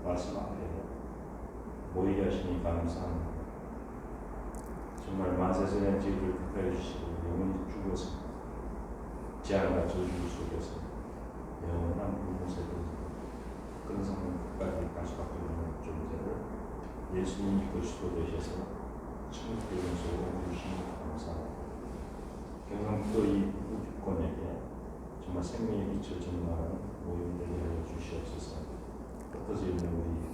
말씀 앞에 모이게 하시니 감사합니다. 정말 만세전의 죄를 갚아해 주시고 영원히 죽어서 재앙과 저주 속에서 영원한 불못에 근성까지 갈 수밖에 없는 존재를 예수님이 그리스도 되셔서 천국의 영속으로 주시니 감사합니다. 경상북도 이 우주권에게 정말 생명의 빛을 전망하는 모임들이 하여 주시옵소서. 흩어져 있는 우리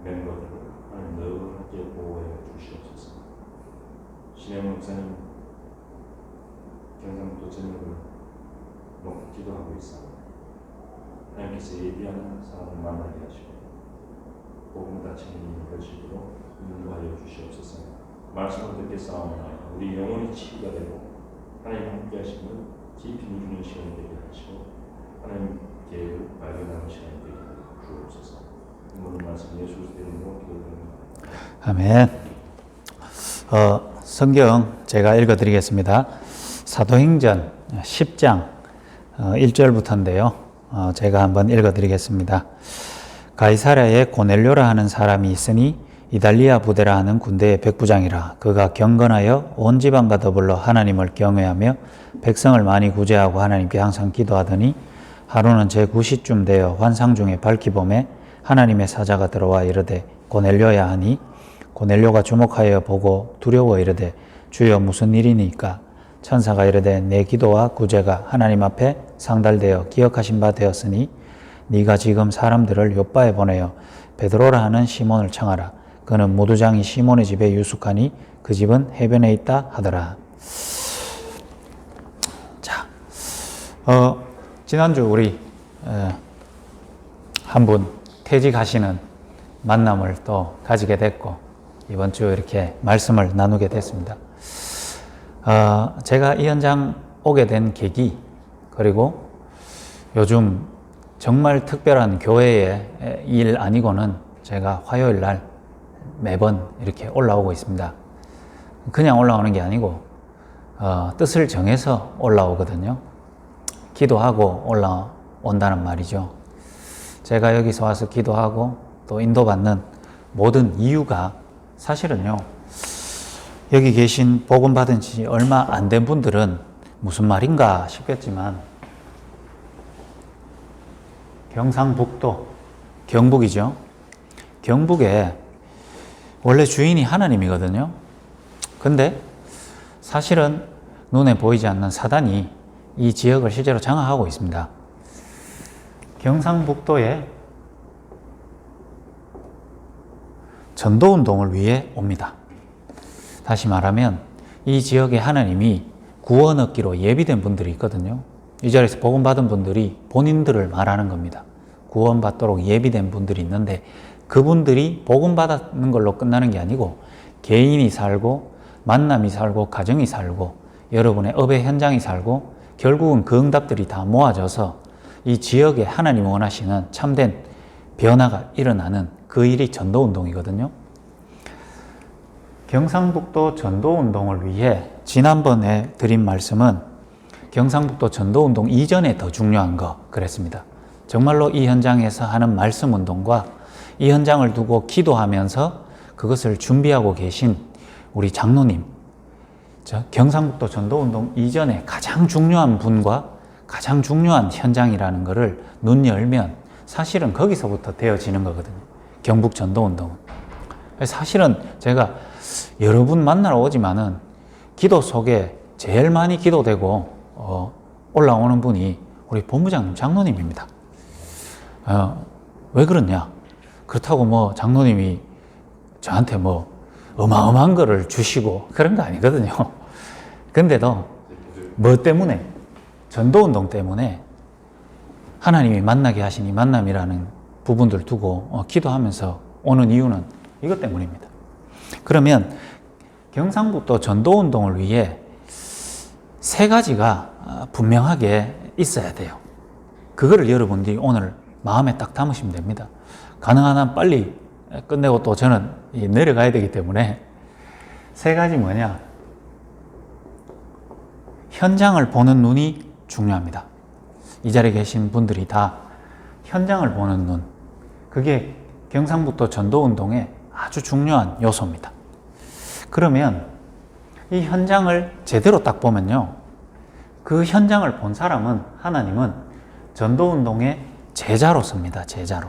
멤버들을 하나님 널하게 보호해 주시옵소서. 신영 목사님 경상북도 전역을 놓고 기도하고 있습니다. 하나님께서 예비한 사람을 만나게 하시고 복음 다치는 것이도록 인도하여 주시옵소서. 말씀을 듣게 싸움하여 우리 영혼이 치유가 되고 하나님 함께 하심을 깊이 누리는 시간이 되게 하시고 하나님 계획을 발견하는 시간이 되게 주옵소서. 이 모든 말씀 예수 그리스도의 이름으로 기도드립니다. 아멘. 성경 제가 읽어드리겠습니다. 사도행전 10장 1절부터인데요. 제가 한번 읽어드리겠습니다. 가이사랴에 고넬료라 하는 사람이 있으니 이달리아 부대라 하는 군대의 백부장이라. 그가 경건하여 온 지방과 더불어 하나님을 경외하며 백성을 많이 구제하고 하나님께 항상 기도하더니 하루는 제9시쯤 되어 환상 중에 밝히 보매 하나님의 사자가 들어와 이르되 고넬료야 하니 고넬료가 주목하여 보고 두려워 이르되 주여 무슨 일이니까? 천사가 이르되 내 기도와 구제가 하나님 앞에 상달되어 기억하신 바 되었으니 네가 지금 사람들을 요바에 보내어 베드로라 하는 시몬을 청하라. 그는 무두장이 시몬의 집에 유숙하니 그 집은 해변에 있다 하더라. 자, 지난주 우리 한 분 퇴직하시는 만남을 또 가지게 됐고 이번 주 이렇게 말씀을 나누게 됐습니다. 제가 이 현장 오게 된 계기 그리고 요즘 정말 특별한 교회의 일 아니고는 제가 화요일 날 매번 이렇게 올라오고 있습니다. 그냥 올라오는 게 아니고 뜻을 정해서 올라오거든요. 기도하고 올라온다는 말이죠. 제가 여기서 와서 기도하고 또 인도받는 모든 이유가 사실은요. 여기 계신 복음 받은 지 얼마 안 된 분들은 무슨 말인가 싶겠지만 경상북도, 경북이죠. 경북에 원래 주인이 하나님이거든요. 근데 사실은 눈에 보이지 않는 사단이 이 지역을 실제로 장악하고 있습니다. 경상북도에 전도운동을 위해 옵니다. 다시 말하면 이 지역에 하나님이 구원 얻기로 예비된 분들이 있거든요. 이 자리에서 복음 받은 분들이 본인들을 말하는 겁니다. 구원 받도록 예비된 분들이 있는데 그분들이 복음 받는 걸로 끝나는 게 아니고 개인이 살고 만남이 살고 가정이 살고 여러분의 업의 현장이 살고 결국은 그 응답들이 다 모아져서 이 지역에 하나님 원하시는 참된 변화가 일어나는 그 일이 전도운동이거든요. 경상북도 전도운동을 위해 지난번에 드린 말씀은 경상북도 전도운동 이전에 더 중요한 거 그랬습니다. 정말로 이 현장에서 하는 말씀운동과 이 현장을 두고 기도하면서 그것을 준비하고 계신 우리 장로님, 경상북도 전도운동 이전에 가장 중요한 분과 가장 중요한 현장이라는 것을 눈 열면 사실은 거기서부터 되어지는 거거든요. 경북 전도운동은. 사실은 제가 여러 분 만나러 오지만은 기도 속에 제일 많이 기도되고 올라오는 분이 우리 본부장님 장로님입니다. 왜 그러냐? 그렇다고 장로님이 저한테 어마어마한 거를 주시고 그런 거 아니거든요. 근데도 뭐 때문에? 전도운동 때문에 하나님이 만나게 하신 이 만남이라는 부분들 두고 기도하면서 오는 이유는 이것 때문입니다. 그러면 경상북도 전도운동을 위해 세 가지가 분명하게 있어야 돼요. 그거를 여러분들이 오늘 마음에 딱 담으시면 됩니다. 가능한 한 빨리 끝내고 또 저는 내려가야 되기 때문에 세 가지 뭐냐? 현장을 보는 눈이 중요합니다. 이 자리에 계신 분들이 다 현장을 보는 눈, 그게 경상북도 전도운동의 아주 중요한 요소입니다. 그러면 이 현장을 제대로 딱 보면요, 그 현장을 본 사람은 하나님은 전도운동의 제자로 씁니다. 제자로,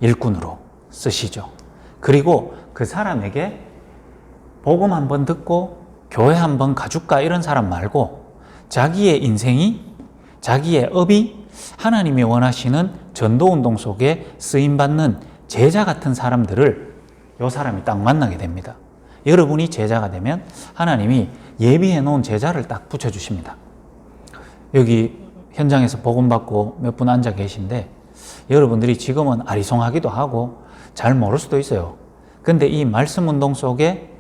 일꾼으로 쓰시죠. 그리고 그 사람에게 복음 한번 듣고 교회 한번 가줄까 이런 사람 말고 자기의 인생이, 자기의 업이 하나님이 원하시는 전도운동 속에 쓰임받는 제자 같은 사람들을 이 사람이 딱 만나게 됩니다. 여러분이 제자가 되면 하나님이 예비해 놓은 제자를 딱 붙여주십니다. 여기 현장에서 복음 받고 몇 분 앉아 계신데 여러분들이 지금은 아리송하기도 하고 잘 모를 수도 있어요. 근데 이 말씀 운동 속에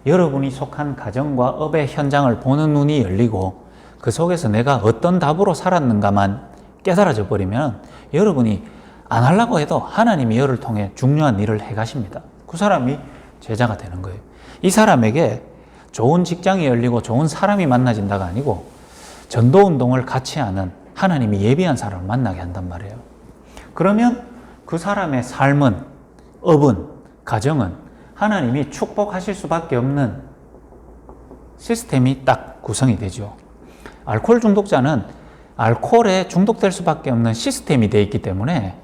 여러분이 속한 가정과 업의 현장을 보는 눈이 열리고 그 속에서 내가 어떤 답으로 살았는가만 깨달아져 버리면 여러분이 안 하려고 해도 하나님이 여를 통해 중요한 일을 해 가십니다. 그 사람이 제자가 되는 거예요. 이 사람에게 좋은 직장이 열리고 좋은 사람이 만나진다가 아니고 전도운동을 같이 하는 하나님이 예비한 사람을 만나게 한단 말이에요. 그러면 그 사람의 삶은, 업은, 가정은 하나님이 축복하실 수밖에 없는 시스템이 딱 구성이 되죠. 알코올 중독자는 알코올에 중독될 수밖에 없는 시스템이 되어 있기 때문에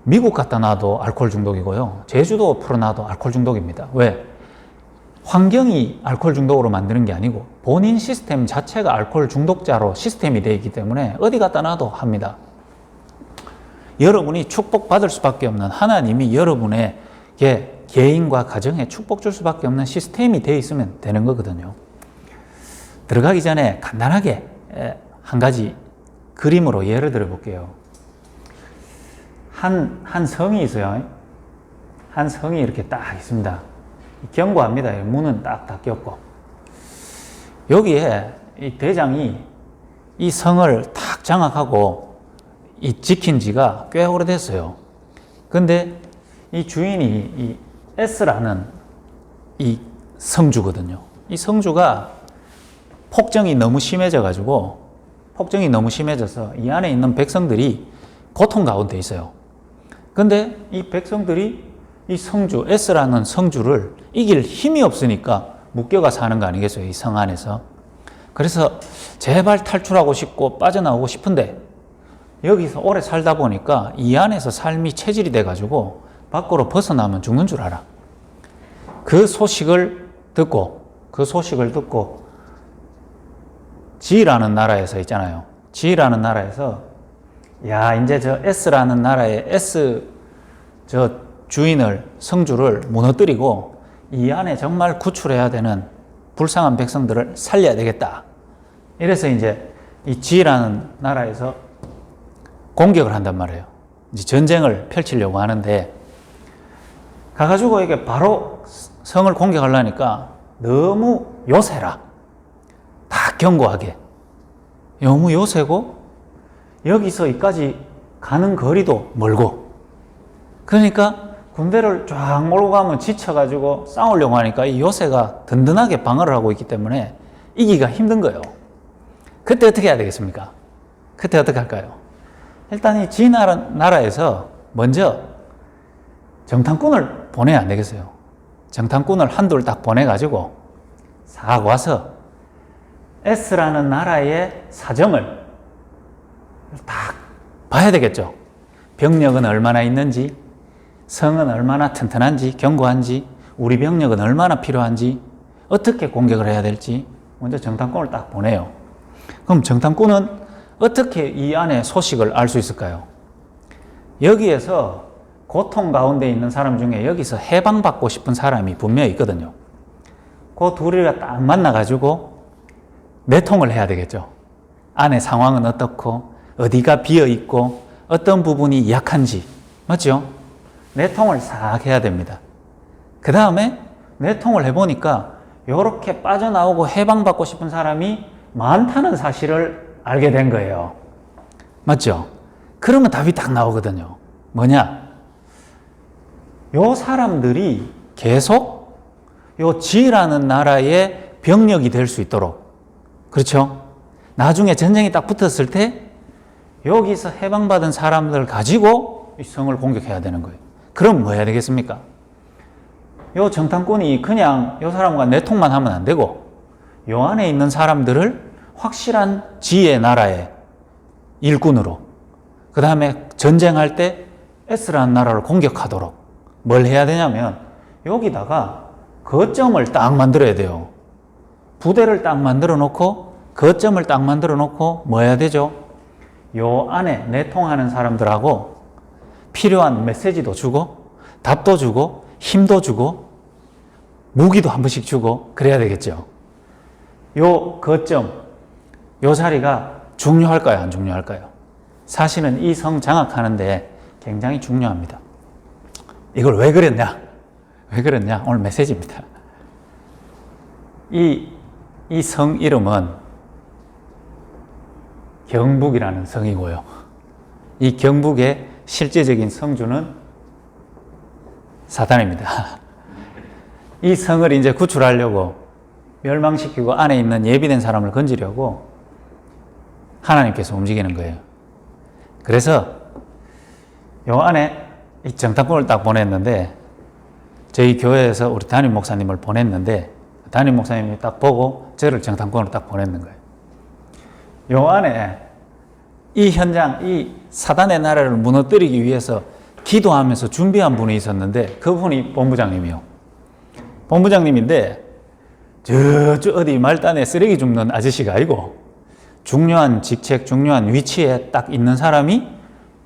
미국 갖다 놔도 알코올 중독이고요. 제주도 풀어놔도 알코올 중독입니다. 왜? 환경이 알코올 중독으로 만드는 게 아니고 본인 시스템 자체가 알코올 중독자로 시스템이 되어 있기 때문에 어디 갖다 놔도 합니다. 여러분이 축복받을 수밖에 없는, 하나님이 여러분의 개인과 가정에 축복 줄 수밖에 없는 시스템이 되어 있으면 되는 거거든요. 들어가기 전에 간단하게 한 가지 그림으로 예를 들어 볼게요. 한 성이 있어요. 한 성이 이렇게 딱 있습니다. 견고합니다. 문은 딱 닫혔고. 여기에 이 대장이 이 성을 탁 장악하고 지킨 지가 꽤 오래됐어요. 근데 이 주인이 이 S라는 이 성주거든요. 이 성주가 폭정이 너무 심해져서 이 안에 있는 백성들이 고통 가운데 있어요. 근데 이 백성들이 이 성주, S라는 성주를 이길 힘이 없으니까 묶여가 사는 거 아니겠어요? 이 성 안에서. 그래서 제발 탈출하고 싶고 빠져나오고 싶은데 여기서 오래 살다 보니까 이 안에서 삶이 체질이 돼가지고 밖으로 벗어나면 죽는 줄 알아. 그 소식을 듣고 지라는 나라에서 있잖아요. 지라는 나라에서 야, 이제 저 S라는 나라의 S 저 주인을, 성주를 무너뜨리고 이 안에 정말 구출해야 되는 불쌍한 백성들을 살려야 되겠다. 이래서 이제 이 지라는 나라에서 공격을 한단 말이에요. 이제 전쟁을 펼치려고 하는데 가가지고 이게 바로 성을 공격하려니까 너무 요새라. 다 견고하게. 너무 요새고 여기서 이까지 가는 거리도 멀고. 그러니까 군대를 쫙 몰고 가면 지쳐가지고 싸우려고 하니까 이 요새가 든든하게 방어를 하고 있기 때문에 이기기가 힘든 거예요. 그때 어떻게 해야 되겠습니까? 그때 어떻게 할까요? 일단 이 지 나라에서 먼저 정탐꾼을 보내야 안 되겠어요. 정탐꾼을 한둘 딱 보내가지고 싹 와서 S라는 나라의 사정을 딱 봐야 되겠죠. 병력은 얼마나 있는지, 성은 얼마나 튼튼한지, 견고한지, 우리 병력은 얼마나 필요한지, 어떻게 공격을 해야 될지 먼저 정탐꾼을 딱 보내요. 그럼 정탐꾼은 어떻게 이 안에 소식을 알 수 있을까요? 여기에서 고통 가운데 있는 사람 중에 여기서 해방받고 싶은 사람이 분명히 있거든요. 그 둘이가 딱 만나가지고 내통을 해야 되겠죠. 안에 상황은 어떻고 어디가 비어있고 어떤 부분이 약한지, 맞죠? 내통을 싹 해야 됩니다. 그 다음에 내통을 해보니까 이렇게 빠져나오고 해방받고 싶은 사람이 많다는 사실을 알게 된 거예요. 맞죠? 그러면 답이 딱 나오거든요. 뭐냐? 요 사람들이 계속 요 지라는 나라의 병력이 될 수 있도록, 그렇죠? 나중에 전쟁이 딱 붙었을 때 여기서 해방받은 사람들 가지고 이 성을 공격해야 되는 거예요. 그럼 뭐 해야 되겠습니까? 요 정탐꾼이 그냥 요 사람과 내통만 하면 안 되고 요 안에 있는 사람들을 확실한 지혜 나라의 일꾼으로, 그 다음에 전쟁할 때 S라는 나라를 공격하도록 뭘 해야 되냐면 여기다가 거점을 딱 만들어야 돼요. 부대를 딱 만들어 놓고 거점을 딱 만들어 놓고 뭐 해야 되죠? 요 안에 내통하는 사람들하고 필요한 메시지도 주고 답도 주고 힘도 주고 무기도 한 번씩 주고 그래야 되겠죠. 요 거점, 요 자리가 중요할까요? 안 중요할까요? 사실은 이 성 장악하는데 굉장히 중요합니다. 이걸 왜 그랬냐? 왜 그랬냐? 오늘 메시지입니다. 이 성 이름은 경북이라는 성이고요. 이 경북의 실제적인 성주는 사탄입니다. 이 성을 이제 구출하려고 멸망시키고 안에 있는 예비된 사람을 건지려고 하나님께서 움직이는 거예요. 그래서 요 안에 이 정탐꾼을 딱 보냈는데 저희 교회에서 우리 담임 목사님을 보냈는데 담임 목사님이 딱 보고 저를 정탐꾼으로 딱 보냈는 거예요. 요 안에 이 현장, 이 사단의 나라를 무너뜨리기 위해서 기도하면서 준비한 분이 있었는데 그분이 본부장님이요. 본부장님인데 저 어디 말단에 쓰레기 줍는 아저씨가 아니고 중요한 직책, 중요한 위치에 딱 있는 사람이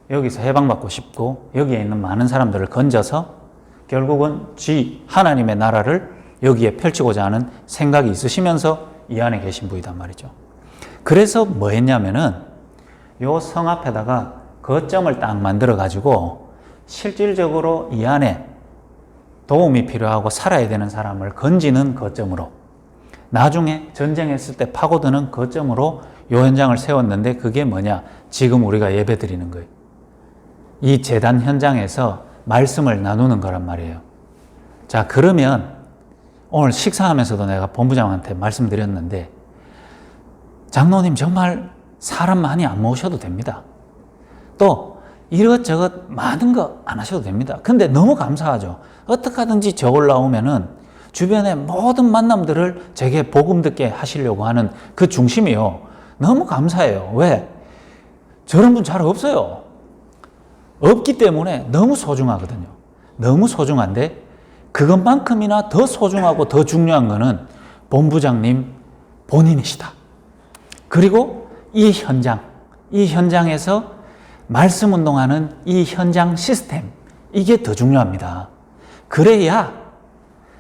여기서 해방받고 싶고 여기에 있는 많은 사람들을 건져서 결국은 하나님의 나라를 여기에 펼치고자 하는 생각이 있으시면서 이 안에 계신 분이단 말이죠. 그래서 뭐 했냐면은 요 성 앞에다가 거점을 딱 만들어 가지고 실질적으로 이 안에 도움이 필요하고 살아야 되는 사람을 건지는 거점으로, 나중에 전쟁했을 때 파고드는 거점으로 요 현장을 세웠는데 그게 뭐냐? 지금 우리가 예배 드리는 거예요. 이 제단 현장에서 말씀을 나누는 거란 말이에요. 자, 그러면 오늘 식사하면서도 내가 본부장한테 말씀드렸는데 장로님 정말 사람 많이 안 모셔도 됩니다. 또 이것저것 많은 거 안 하셔도 됩니다. 근데 너무 감사하죠. 어떻게 하든지 저 올라오면은 주변의 모든 만남들을 제게 복음 듣게 하시려고 하는 그 중심이요. 너무 감사해요. 왜? 저런 분 잘 없어요. 없기 때문에 너무 소중하거든요. 너무 소중한데 그것만큼이나 더 소중하고 더 중요한 거는 본부장님 본인이시다. 그리고 이 현장에서 말씀 운동하는 이 현장 시스템, 이게 더 중요합니다. 그래야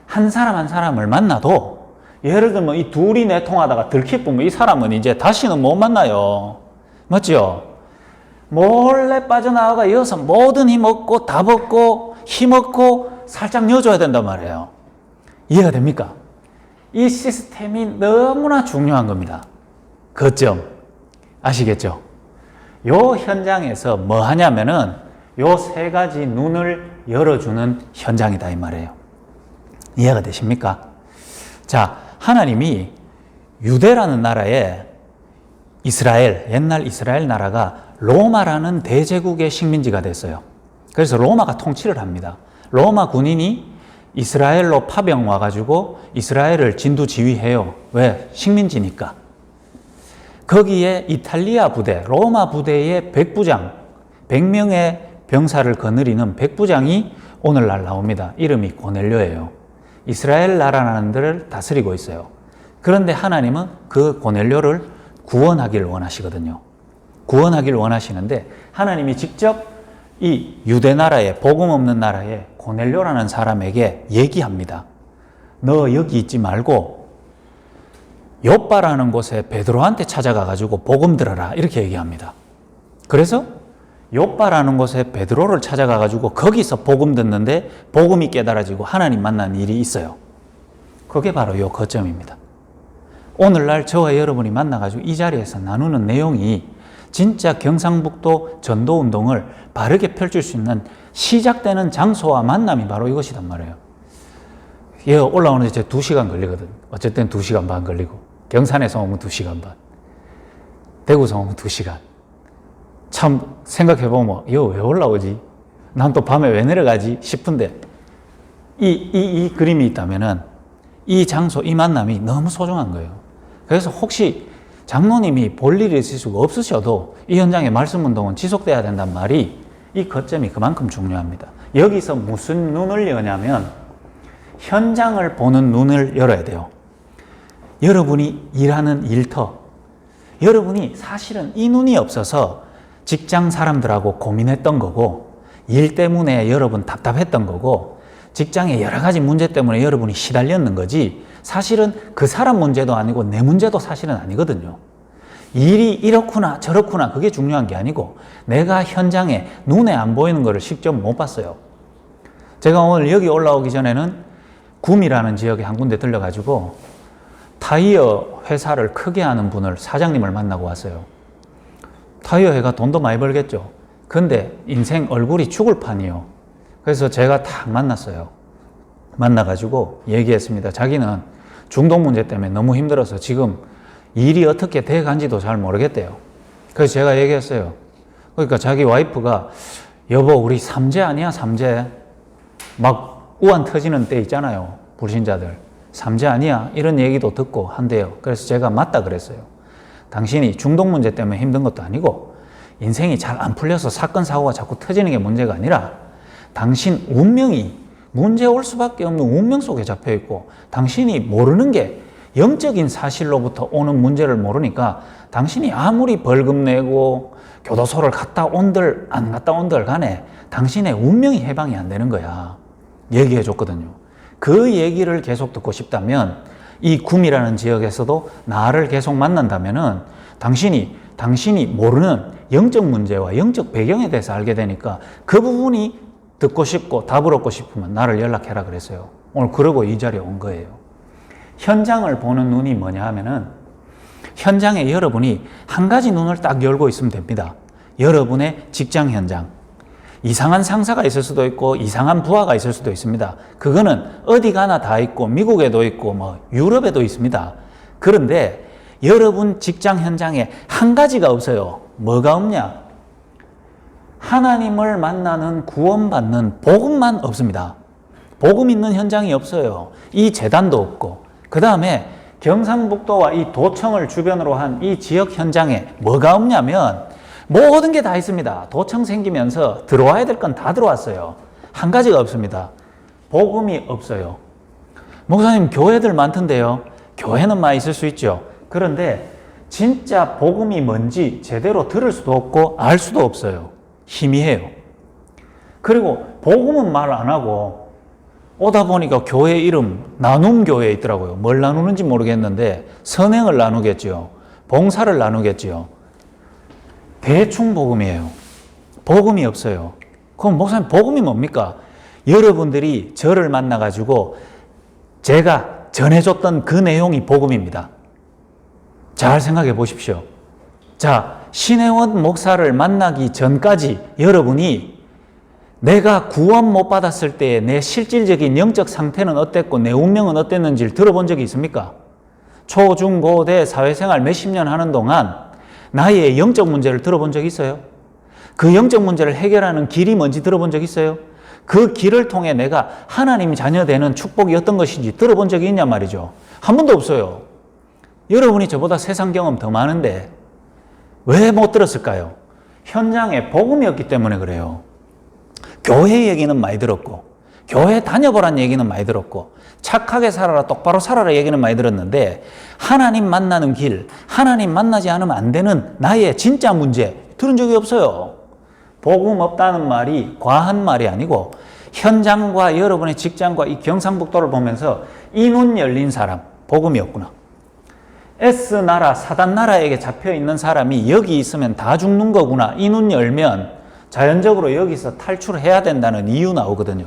한 사람 한 사람을 만나도 예를 들면 이 둘이 내통하다가 들키면 이 사람은 이제 다시는 못 만나요. 맞죠? 몰래 빠져나와가 이어서 모든 힘 얻고 답 얻고 힘 얻고 살짝 넣어줘야 된단 말이에요. 이해가 됩니까? 이 시스템이 너무나 중요한 겁니다. 거점 아시겠죠? 요 현장에서 뭐 하냐면은 요 세 가지 눈을 열어주는 현장이다 이 말이에요. 이해가 되십니까? 자, 하나님이 유대라는 나라에 옛날 이스라엘 나라가 로마라는 대제국의 식민지가 됐어요. 그래서 로마가 통치를 합니다. 로마 군인이 이스라엘로 파병 와가지고 이스라엘을 진두지휘해요. 왜? 식민지니까. 거기에 이탈리아 부대, 로마 부대의 백부장, 100명의 병사를 거느리는 백부장이 오늘날 나옵니다. 이름이 고넬료예요. 이스라엘 나라라는 데를 다스리고 있어요. 그런데 하나님은 그 고넬료를 구원하기를 원하시거든요. 구원하기를 원하시는데 하나님이 직접 이 유대 나라에, 복음 없는 나라에 고넬료라는 사람에게 얘기합니다. 너 여기 있지 말고 욥바라는 곳에 베드로한테 찾아가가지고 복음 들어라 이렇게 얘기합니다. 그래서 욥바라는 곳에 베드로를 찾아가가지고 거기서 복음 듣는데 복음이 깨달아지고 하나님 만난 일이 있어요. 그게 바로 이 거점입니다. 오늘날 저와 여러분이 만나가지고 이 자리에서 나누는 내용이 진짜 경상북도 전도운동을 바르게 펼칠 수 있는 시작되는 장소와 만남이 바로 이것이단 말이에요. 얘 올라오는데 이제 2시간 걸리거든. 어쨌든 2시간 반 걸리고 경산에서 오면 2시간 반, 대구에서 오면 2시간. 참 생각해보면 이거 왜 올라오지? 난 또 밤에 왜 내려가지? 싶은데 이 그림이 있다면은 이 장소, 이 만남이 너무 소중한 거예요. 그래서 혹시 장로님이 볼 일이 있을 수가 없으셔도 이 현장의 말씀 운동은 지속돼야 된단 말이 이 거점이 그만큼 중요합니다. 여기서 무슨 눈을 여냐면 현장을 보는 눈을 열어야 돼요. 여러분이 일하는 일터, 여러분이 사실은 이 눈이 없어서 직장 사람들하고 고민했던 거고, 일 때문에 여러분 답답했던 거고, 직장의 여러 가지 문제 때문에 여러분이 시달렸는 거지, 사실은 그 사람 문제도 아니고 내 문제도 사실은 아니거든요. 일이 이렇구나 저렇구나 그게 중요한 게 아니고 내가 현장에 눈에 안 보이는 거를 직접 못 봤어요. 제가 오늘 여기 올라오기 전에는 구미라는 지역에 한 군데 들려가지고 타이어 회사를 크게 하는 분을, 사장님을 만나고 왔어요. 타이어 회가 돈도 많이 벌겠죠. 근데 인생 얼굴이 죽을 판이요. 그래서 제가 딱 만났어요. 만나가지고 얘기했습니다. 자기는 중독 문제 때문에 너무 힘들어서 지금 일이 어떻게 돼간지도 잘 모르겠대요. 그래서 제가 얘기했어요. 그러니까 자기 와이프가 여보 우리 삼재 아니야 삼재? 막 우한 터지는 때 있잖아요. 불신자들. 삼재 아니야? 이런 얘기도 듣고 한대요. 그래서 제가 맞다 그랬어요. 당신이 중독 문제 때문에 힘든 것도 아니고 인생이 잘 안 풀려서 사건 사고가 자꾸 터지는 게 문제가 아니라 당신 운명이 문제 올 수밖에 없는 운명 속에 잡혀 있고 당신이 모르는 게 영적인 사실로부터 오는 문제를 모르니까 당신이 아무리 벌금 내고 교도소를 갔다 온들 안 갔다 온들 간에 당신의 운명이 해방이 안 되는 거야. 얘기해 줬거든요. 그 얘기를 계속 듣고 싶다면 이 구미라는 지역에서도 나를 계속 만난다면은 당신이 모르는 영적 문제와 영적 배경에 대해서 알게 되니까 그 부분이 듣고 싶고 답을 얻고 싶으면 나를 연락해라 그랬어요. 오늘 그러고 이 자리에 온 거예요. 현장을 보는 눈이 뭐냐 하면은 현장에 여러분이 한 가지 눈을 딱 열고 있으면 됩니다. 여러분의 직장 현장. 이상한 상사가 있을 수도 있고 이상한 부하가 있을 수도 있습니다. 그거는 어디 가나 다 있고 미국에도 있고 뭐 유럽에도 있습니다. 그런데 여러분 직장 현장에 한 가지가 없어요. 뭐가 없냐? 하나님을 만나는 구원받는 복음만 없습니다. 복음 있는 현장이 없어요. 이 재단도 없고 그 다음에 경상북도와 이 도청을 주변으로 한 이 지역 현장에 뭐가 없냐면 모든 게 다 있습니다. 도청 생기면서 들어와야 될 건 다 들어왔어요. 한 가지가 없습니다. 복음이 없어요. 목사님 교회들 많던데요. 교회는 많이 있을 수 있죠. 그런데 진짜 복음이 뭔지 제대로 들을 수도 없고 알 수도 없어요. 희미해요. 그리고 복음은 말 안 하고 오다 보니까 교회 이름 나눔교회에 있더라고요. 뭘 나누는지 모르겠는데 선행을 나누겠죠. 봉사를 나누겠죠. 대충 복음이에요. 복음이 없어요. 그럼 목사님 복음이 뭡니까? 여러분들이 저를 만나가지고 제가 전해줬던 그 내용이 복음입니다. 잘 생각해 보십시오. 자, 신혜원 목사를 만나기 전까지 여러분이 내가 구원 못 받았을 때의 내 실질적인 영적 상태는 어땠고 내 운명은 어땠는지를 들어본 적이 있습니까? 초, 중, 고, 대 사회생활 몇십 년 하는 동안 나의 영적 문제를 들어본 적이 있어요? 그 영적 문제를 해결하는 길이 뭔지 들어본 적이 있어요? 그 길을 통해 내가 하나님 자녀 되는 축복이 어떤 것인지 들어본 적이 있냐 말이죠. 한 번도 없어요. 여러분이 저보다 세상 경험 더 많은데 왜 못 들었을까요? 현장에 복음이 없기 때문에 그래요. 교회 얘기는 많이 들었고 교회 다녀보란 얘기는 많이 들었고 착하게 살아라 똑바로 살아라 얘기는 많이 들었는데 하나님 만나는 길, 하나님 만나지 않으면 안 되는 나의 진짜 문제 들은 적이 없어요. 복음 없다는 말이 과한 말이 아니고 현장과 여러분의 직장과 이 경상북도를 보면서 이 눈 열린 사람, 복음이 없구나. S나라, 사단나라에게 잡혀있는 사람이 여기 있으면 다 죽는 거구나. 이 눈 열면 자연적으로 여기서 탈출해야 된다는 이유 나오거든요.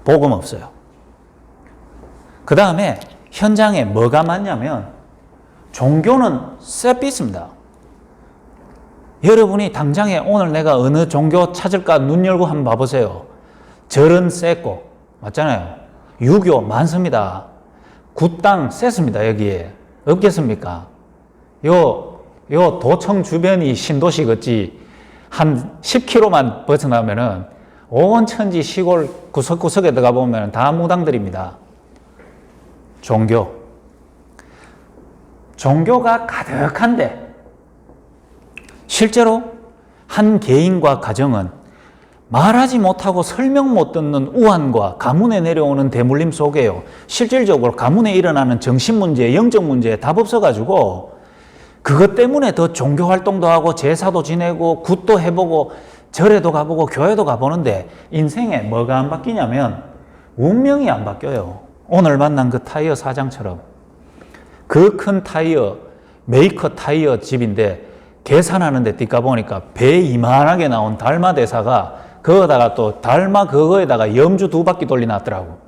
복음 없어요. 그 다음에 현장에 뭐가 많냐면 종교는 쎄삐 있습니다. 여러분이 당장에 오늘 내가 어느 종교 찾을까 눈 열고 한번 봐보세요. 절은 쎄고 맞잖아요. 유교 많습니다. 굿당 쎄습니다. 여기에 없겠습니까? 요 도청 주변이 신도시겠지. 한 10km만 벗어나면은 온 천지 시골 구석구석에 들어가 보면 다 무당들입니다. 종교가 가득한데 실제로 한 개인과 가정은 말하지 못하고 설명 못 듣는 우환과 가문에 내려오는 대물림 속에요. 실질적으로 가문에 일어나는 정신문제, 영적문제에 답 없어가지고 그것 때문에 더 종교활동도 하고 제사도 지내고 굿도 해보고 절에도 가보고 교회도 가보는데 인생에 뭐가 안 바뀌냐면 운명이 안 바뀌어요. 오늘 만난 그 타이어 사장처럼 그 큰 타이어, 메이커 타이어 집인데 계산하는데 띠까 보니까 배 이만하게 나온 달마 대사가 거기다가 또 달마 그거에다가 염주 2바퀴 돌려놨더라고.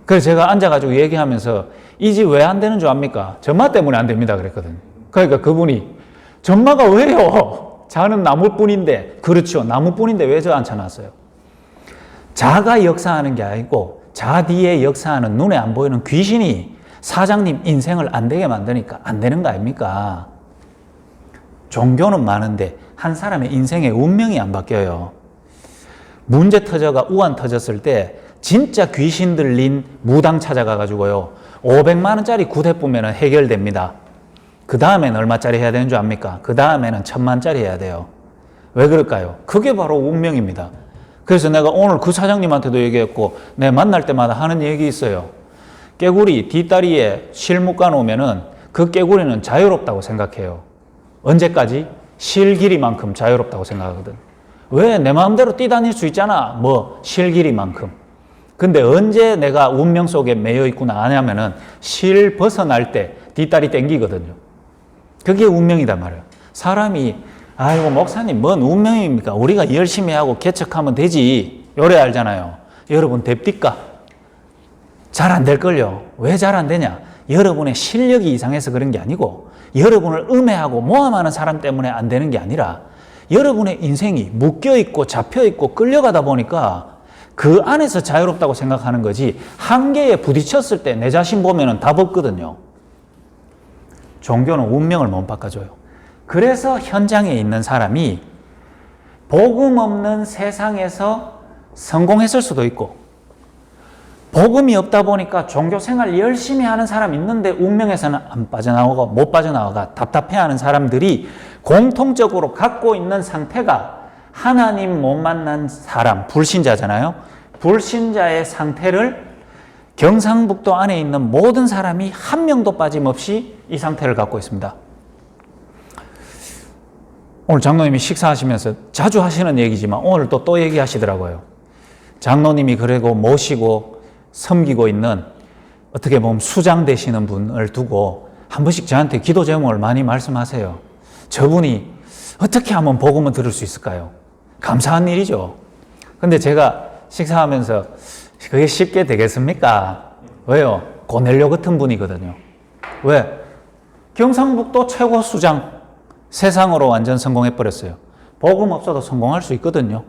그래서 제가 앉아가지고 얘기하면서 이 집 왜 안 되는 줄 압니까? 전마 때문에 안 됩니다 그랬거든. 그러니까 그분이 전마가 왜요? 자는 나무뿐인데. 그렇죠. 나무뿐인데 왜 저 앉혀놨어요? 자가 역사하는 게 아니고 자 뒤에 역사하는 눈에 안 보이는 귀신이 사장님 인생을 안 되게 만드니까 안 되는 거 아닙니까? 종교는 많은데 한 사람의 인생의 운명이 안 바뀌어요. 문제 터져가 우한 터졌을 때 진짜 귀신 들린 무당 찾아가가지고요 500만 원짜리 굿 해보면 해결됩니다. 그 다음에는 얼마짜리 해야 되는 줄 압니까? 그 다음에는 1000만짜리 해야 돼요. 왜 그럴까요? 그게 바로 운명입니다. 그래서 내가 오늘 그 사장님한테도 얘기했고 내 만날 때마다 하는 얘기 있어요. 깨구리 뒷다리에 실 묶어 놓으면은 그 깨구리는 자유롭다고 생각해요. 언제까지? 실 길이만큼 자유롭다고 생각하거든. 왜? 내 마음대로 뛰다닐 수 있잖아. 뭐 실 길이만큼. 근데 언제 내가 운명 속에 매여 있구나 하냐면은 실 벗어날 때 뒷다리 땡기거든요. 그게 운명이단 말이에요. 사람이 아이고 목사님 뭔 운명입니까? 우리가 열심히 하고 개척하면 되지. 요래 알잖아요. 여러분 됩니까? 잘 안 될걸요. 왜 잘 안 되냐? 여러분의 실력이 이상해서 그런 게 아니고 여러분을 음해하고 모함하는 사람 때문에 안 되는 게 아니라 여러분의 인생이 묶여있고 잡혀있고 끌려가다 보니까 그 안에서 자유롭다고 생각하는 거지 한계에 부딪혔을 때 내 자신 보면 답 없거든요. 종교는 운명을 못 바꿔줘요. 그래서 현장에 있는 사람이 복음 없는 세상에서 성공했을 수도 있고 복음이 없다 보니까 종교 생활 열심히 하는 사람 있는데 운명에서는 안 빠져나오고 못 빠져나와가 답답해하는 사람들이 공통적으로 갖고 있는 상태가 하나님 못 만난 사람, 불신자잖아요. 불신자의 상태를 경상북도 안에 있는 모든 사람이 한 명도 빠짐없이 이 상태를 갖고 있습니다. 오늘 장로님이 식사하시면서 자주 하시는 얘기지만 오늘 또 얘기하시더라고요. 장로님이 그리고 모시고 섬기고 있는 어떻게 보면 수장 되시는 분을 두고 한 번씩 저한테 기도 제목을 많이 말씀하세요. 저분이 어떻게 하면 복음을 들을 수 있을까요? 감사한 일이죠. 근데 제가 식사하면서 그게 쉽게 되겠습니까? 왜요? 고넬료 같은 분이거든요. 왜? 경상북도 최고 수장, 세상으로 완전 성공해버렸어요. 복음 없어도 성공할 수 있거든요.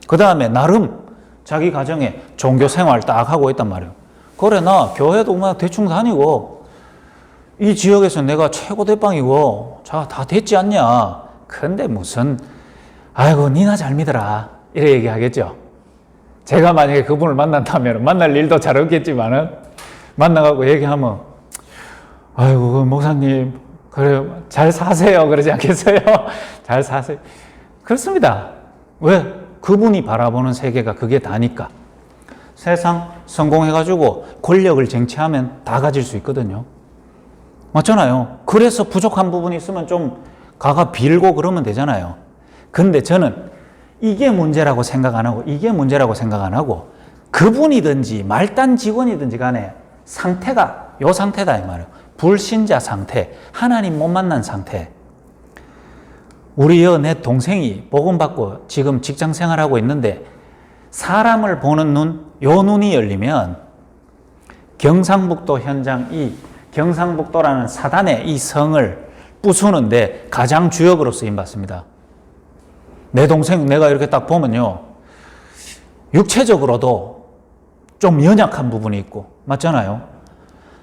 그 다음에 나름 자기 가정에 종교 생활 딱 하고 있단 말이에요. 그래 나 교회도 막 대충 다니고 이 지역에서 내가 최고 대빵이고 자 다 됐지 않냐. 근데 무슨 아이고 니나 잘 믿어라 이래 얘기하겠죠. 제가 만약에 그분을 만난다면 만날 일도 잘 없겠지만은 만나가고 얘기하면 아이고 목사님 그래 잘 사세요 그러지 않겠어요? 잘 사세요. 그렇습니다. 왜? 그분이 바라보는 세계가 그게 다니까. 세상 성공해가지고 권력을 쟁취하면 다 가질 수 있거든요. 맞잖아요. 그래서 부족한 부분이 있으면 좀 가가 빌고 그러면 되잖아요. 근데 저는 이게 문제라고 생각 안 하고 이게 문제라고 생각 안 하고 그분이든지 말단 직원이든지 간에 상태가 요 상태다 이 말이에요. 불신자 상태, 하나님 못 만난 상태. 우리 내 동생이 복음 받고 지금 직장 생활하고 있는데 사람을 보는 눈, 요 눈이 열리면 경상북도 현장 이 경상북도라는 사단의 이 성을 부수는데 가장 주역으로 쓰임 받습니다. 내 동생 내가 이렇게 딱 보면요. 육체적으로도 좀 연약한 부분이 있고 맞잖아요.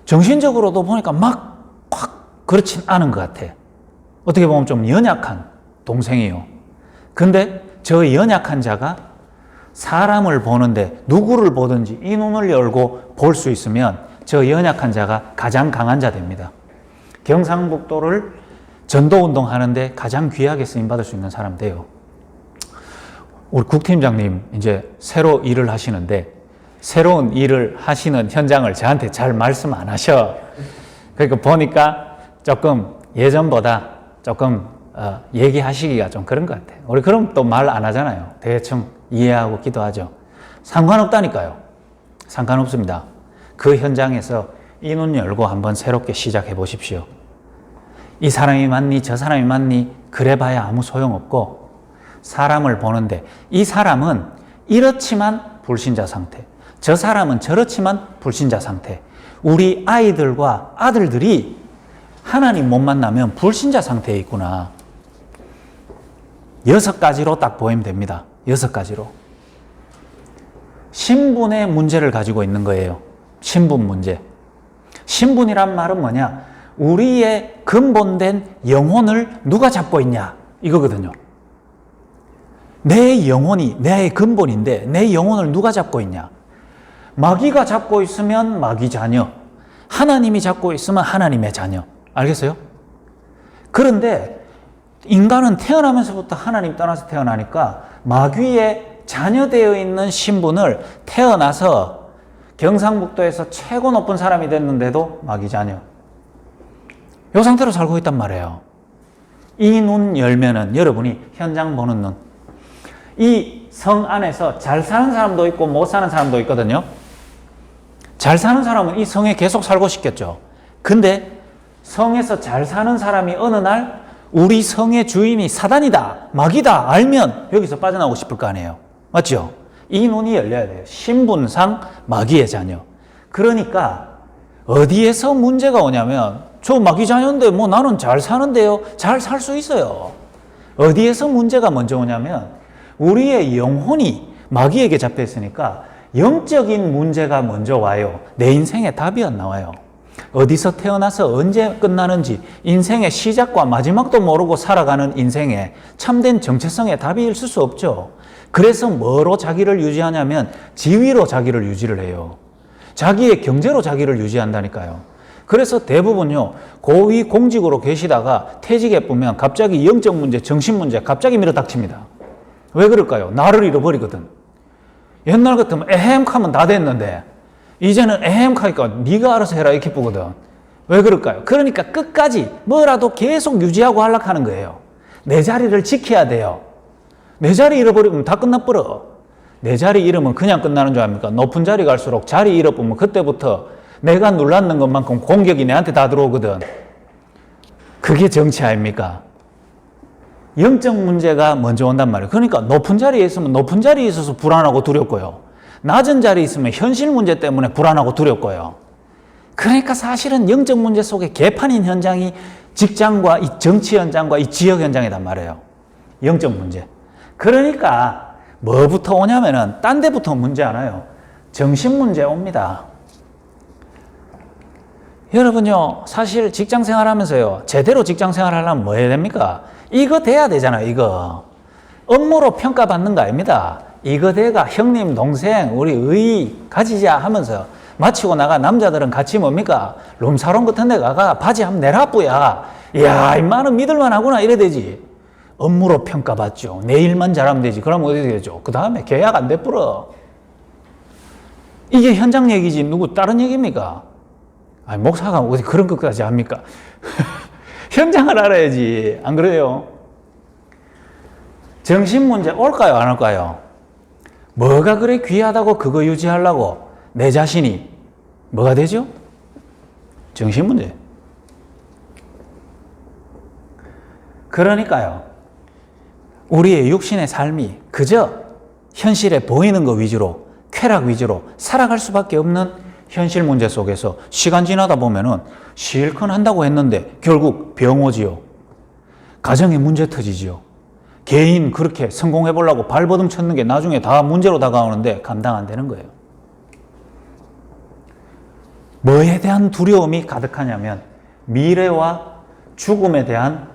정신적으로도 보니까 막 확 그렇진 않은 것 같아. 어떻게 보면 좀 연약한 동생이요. 근데 저 연약한 자가 사람을 보는데 누구를 보든지 이 눈을 열고 볼 수 있으면 저 연약한 자가 가장 강한 자 됩니다. 경상북도를 전도운동 하는데 가장 귀하게 쓰임받을 수 있는 사람 돼요. 우리 국팀장님 이제 새로 일을 하시는데 새로운 일을 하시는 현장을 저한테 잘 말씀 안 하셔. 그러니까 보니까 조금 예전보다 조금 얘기하시기가 좀 그런 것 같아요. 우리 그럼 또 말 안 하잖아요. 대충 이해하고 기도하죠. 상관없다니까요. 상관없습니다. 그 현장에서 이 눈 열고 한번 새롭게 시작해 보십시오. 이 사람이 맞니 저 사람이 맞니 그래 봐야 아무 소용없고 사람을 보는데 이 사람은 이렇지만 불신자 상태, 저 사람은 저렇지만 불신자 상태. 우리 아이들과 아들들이 하나님 못 만나면 불신자 상태에 있구나. 6가지로 딱 보이면 됩니다. 6가지로. 신분의 문제를 가지고 있는 거예요. 신분 문제. 신분이란 말은 뭐냐? 우리의 근본된 영혼을 누가 잡고 있냐? 이거거든요. 내 영혼이 내 근본인데 내 영혼을 누가 잡고 있냐? 마귀가 잡고 있으면 마귀 자녀, 하나님이 잡고 있으면 하나님의 자녀. 알겠어요? 그런데 인간은 태어나면서부터 하나님 떠나서 태어나니까 마귀의 자녀되어 있는 신분을 태어나서 경상북도에서 최고 높은 사람이 됐는데도 마귀 자녀. 이 상태로 살고 있단 말이에요. 이 눈 열면은 여러분이 현장 보는 눈. 이 성 안에서 잘 사는 사람도 있고 못 사는 사람도 있거든요. 잘 사는 사람은 이 성에 계속 살고 싶겠죠. 근데 성에서 잘 사는 사람이 어느 날 우리 성의 주인이 사단이다, 마귀다 알면 여기서 빠져나오고 싶을 거 아니에요. 맞죠? 이 눈이 열려야 돼요. 신분상 마귀의 자녀. 그러니까 어디에서 문제가 오냐면 저 마귀 자녀인데 뭐 나는 잘 사는데요. 잘 살 수 있어요. 어디에서 문제가 먼저 오냐면 우리의 영혼이 마귀에게 잡혀 있으니까 영적인 문제가 먼저 와요. 내 인생에 답이 안 나와요. 어디서 태어나서 언제 끝나는지 인생의 시작과 마지막도 모르고 살아가는 인생에 참된 정체성의 답이 있을 수 없죠. 그래서 뭐로 자기를 유지하냐면 지위로 자기를 유지를 해요. 자기의 경제로 자기를 유지한다니까요. 그래서 대부분요, 고위 공직으로 계시다가 퇴직해 보면 갑자기 영적 문제, 정신 문제 갑자기 밀어닥칩니다. 왜 그럴까요? 나를 잃어버리거든. 옛날 같으면 에헴하면 다 됐는데 이제는 에헴하니까 네가 알아서 해라 이렇게 보거든. 왜 그럴까요? 그러니까 끝까지 뭐라도 계속 유지하고 하락하는 거예요. 내 자리를 지켜야 돼요. 내 자리 잃어버리면 다 끝나버려. 내 자리 잃으면 그냥 끝나는 줄 압니까? 높은 자리 갈수록 자리 잃어보면 그때부터 내가 눌렀는 것만큼 공격이 내한테 다 들어오거든. 그게 정치 아닙니까? 영적 문제가 먼저 온단 말이에요. 그러니까 높은 자리에 있으면 높은 자리에 있어서 불안하고 두렵고요. 낮은 자리에 있으면 현실 문제 때문에 불안하고 두렵고요. 그러니까 사실은 영적 문제 속에 개판인 현장이 직장과 이 정치 현장과 이 지역 현장이란 말이에요. 영적 문제. 그러니까 뭐부터 오냐면은 딴 데부터 문제 안 와요. 정신 문제 옵니다. 여러분요, 사실 직장 생활하면서요, 제대로 직장 생활 하려면 뭐 해야 됩니까? 이거 돼야 되잖아요, 이거. 업무로 평가받는 거 아닙니다. 이거 돼가 형님, 동생, 우리 의 가지자 하면서 마치고 나가 남자들은 같이 뭡니까? 룸사롱 같은 데 가가 바지 한번 내라뿌야. 이야, 임마는 믿을만 하구나 이래 되지. 업무로 평가받죠. 내 일만 잘하면 되지. 그럼 어디 되죠? 그 다음에 계약 안 돼뿌려. 이게 현장 얘기지 누구 다른 얘기입니까? 아니, 목사가 어디 그런 것까지 합니까? 현장을 알아야지. 안 그래요? 정신 문제 올까요? 안 올까요? 뭐가 그래 귀하다고 그거 유지하려고 내 자신이 뭐가 되죠? 정신 문제. 그러니까요. 우리의 육신의 삶이 그저 현실에 보이는 것 위주로, 쾌락 위주로 살아갈 수밖에 없는 현실 문제 속에서 시간 지나다 보면은 실컷 한다고 했는데 결국 병 오지요. 가정에 문제 터지지요. 개인 그렇게 성공해 보려고 발버둥 쳤는 게 나중에 다 문제로 다가오는데 감당 안 되는 거예요. 뭐에 대한 두려움이 가득하냐면 미래와 죽음에 대한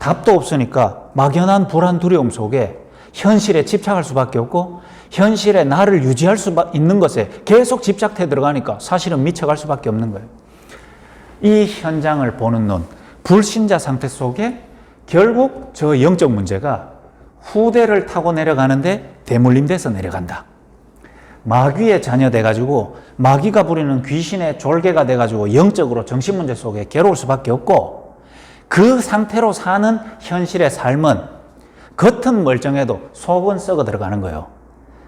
답도 없으니까 막연한 불안, 두려움 속에 현실에 집착할 수밖에 없고 현실에 나를 유지할 수 있는 것에 계속 집착해 들어가니까 사실은 미쳐갈 수밖에 없는 거예요. 이 현장을 보는 눈, 불신자 상태 속에 결국 저 영적 문제가 후대를 타고 내려가는데 대물림돼서 내려간다. 마귀의 자녀 돼가지고 마귀가 부리는 귀신의 졸개가 돼가지고 영적으로 정신문제 속에 괴로울 수밖에 없고 그 상태로 사는 현실의 삶은 겉은 멀쩡해도 속은 썩어 들어가는 거예요.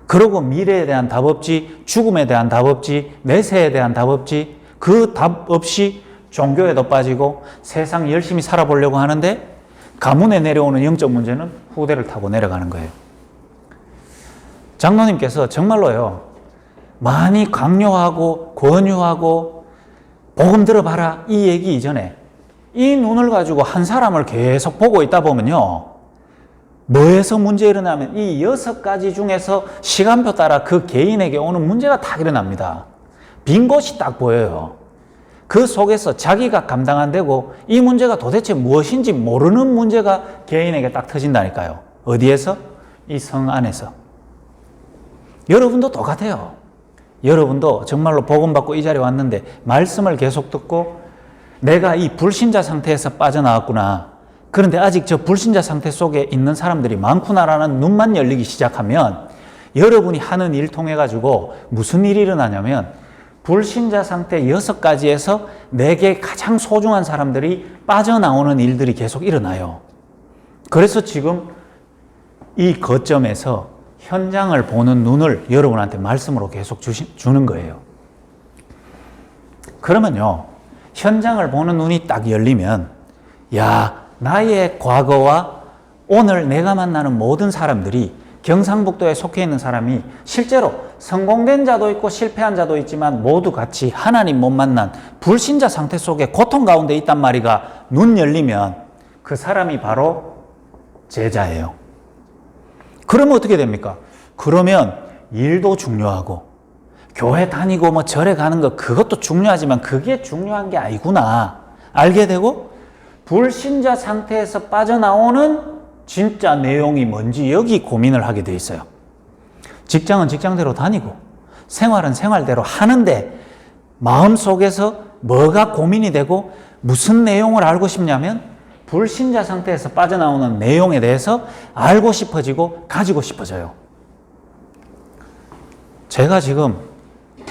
그러고 미래에 대한 답 없지, 죽음에 대한 답 없지, 내세에 대한 답 없지, 그 답 없이 종교에도 빠지고 세상 열심히 살아보려고 하는데 가문에 내려오는 영적 문제는 후대를 타고 내려가는 거예요. 장로님께서 정말로요, 많이 강요하고 권유하고 복음 들어봐라 이 얘기 이전에 이 눈을 가지고 한 사람을 계속 보고 있다 보면요, 뭐에서 문제 일어나면 이 6가지 중에서 시간표 따라 그 개인에게 오는 문제가 다 일어납니다. 빈 곳이 딱 보여요. 그 속에서 자기가 감당 안 되고 이 문제가 도대체 무엇인지 모르는 문제가 개인에게 딱 터진다니까요. 어디에서? 이 성 안에서. 여러분도 똑같아요. 여러분도 정말로 복음 받고 이 자리에 왔는데 말씀을 계속 듣고 내가 이 불신자 상태에서 빠져나왔구나. 그런데 아직 저 불신자 상태 속에 있는 사람들이 많구나라는 눈만 열리기 시작하면 여러분이 하는 일 통해 가지고 무슨 일이 일어나냐면 불신자 상태 6가지에서 내게 가장 소중한 사람들이 빠져나오는 일들이 계속 일어나요. 그래서 지금 이 거점에서 현장을 보는 눈을 여러분한테 말씀으로 계속 주는 거예요. 그러면요, 현장을 보는 눈이 딱 열리면 야, 나의 과거와 오늘 내가 만나는 모든 사람들이 경상북도에 속해 있는 사람이 실제로 성공된 자도 있고 실패한 자도 있지만 모두 같이 하나님 못 만난 불신자 상태 속에 고통 가운데 있단 말이가 눈 열리면 그 사람이 바로 제자예요. 그러면 어떻게 됩니까? 그러면 일도 중요하고 교회 다니고 뭐 절에 가는 거 그것도 중요하지만 그게 중요한 게 아니구나 알게 되고 불신자 상태에서 빠져나오는 진짜 내용이 뭔지 여기 고민을 하게 돼 있어요. 직장은 직장대로 다니고 생활은 생활대로 하는데 마음속에서 뭐가 고민이 되고 무슨 내용을 알고 싶냐면 불신자 상태에서 빠져나오는 내용에 대해서 알고 싶어지고 가지고 싶어져요. 제가 지금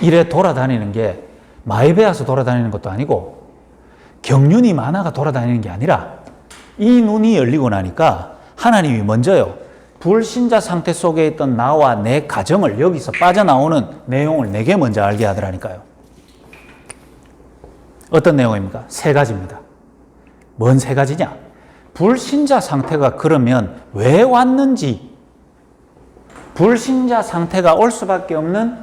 이래 돌아다니는 게 마이베아서 돌아다니는 것도 아니고 경륜이 많아가 돌아다니는 게 아니라 이 눈이 열리고 나니까 하나님이 먼저요, 불신자 상태 속에 있던 나와 내 가정을 여기서 빠져나오는 내용을 내게 먼저 알게 하더라니까요. 어떤 내용입니까? 3가지입니다. 뭔 3가지냐? 불신자 상태가 그러면 왜 왔는지, 불신자 상태가 올 수밖에 없는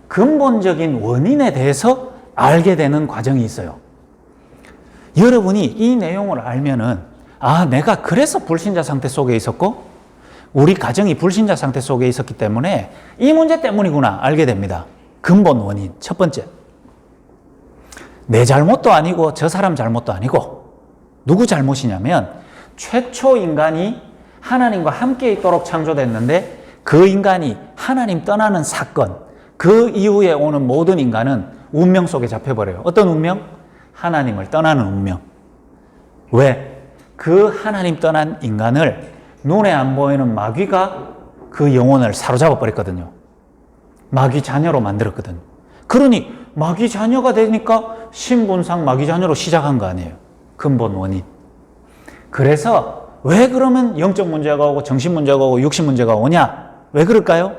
근본적인 원인에 대해서 알게 되는 과정이 있어요. 여러분이 이 내용을 알면은 아, 내가 그래서 불신자 상태 속에 있었고 우리 가정이 불신자 상태 속에 있었기 때문에 이 문제 때문이구나 알게 됩니다. 근본 원인 첫 번째, 내 잘못도 아니고 저 사람 잘못도 아니고 누구 잘못이냐면 최초 인간이 하나님과 함께 있도록 창조됐는데 그 인간이 하나님 떠나는 사건, 그 이후에 오는 모든 인간은 운명 속에 잡혀버려요. 어떤 운명? 하나님을 떠나는 운명. 왜? 그 하나님 떠난 인간을 눈에 안 보이는 마귀가 그 영혼을 사로잡아 버렸거든요. 마귀 자녀로 만들었거든요. 그러니 마귀 자녀가 되니까 신분상 마귀 자녀로 시작한 거 아니에요. 근본 원인. 그래서 왜 그러면 영적 문제가 오고 정신 문제가 오고 육신 문제가 오냐? 왜 그럴까요?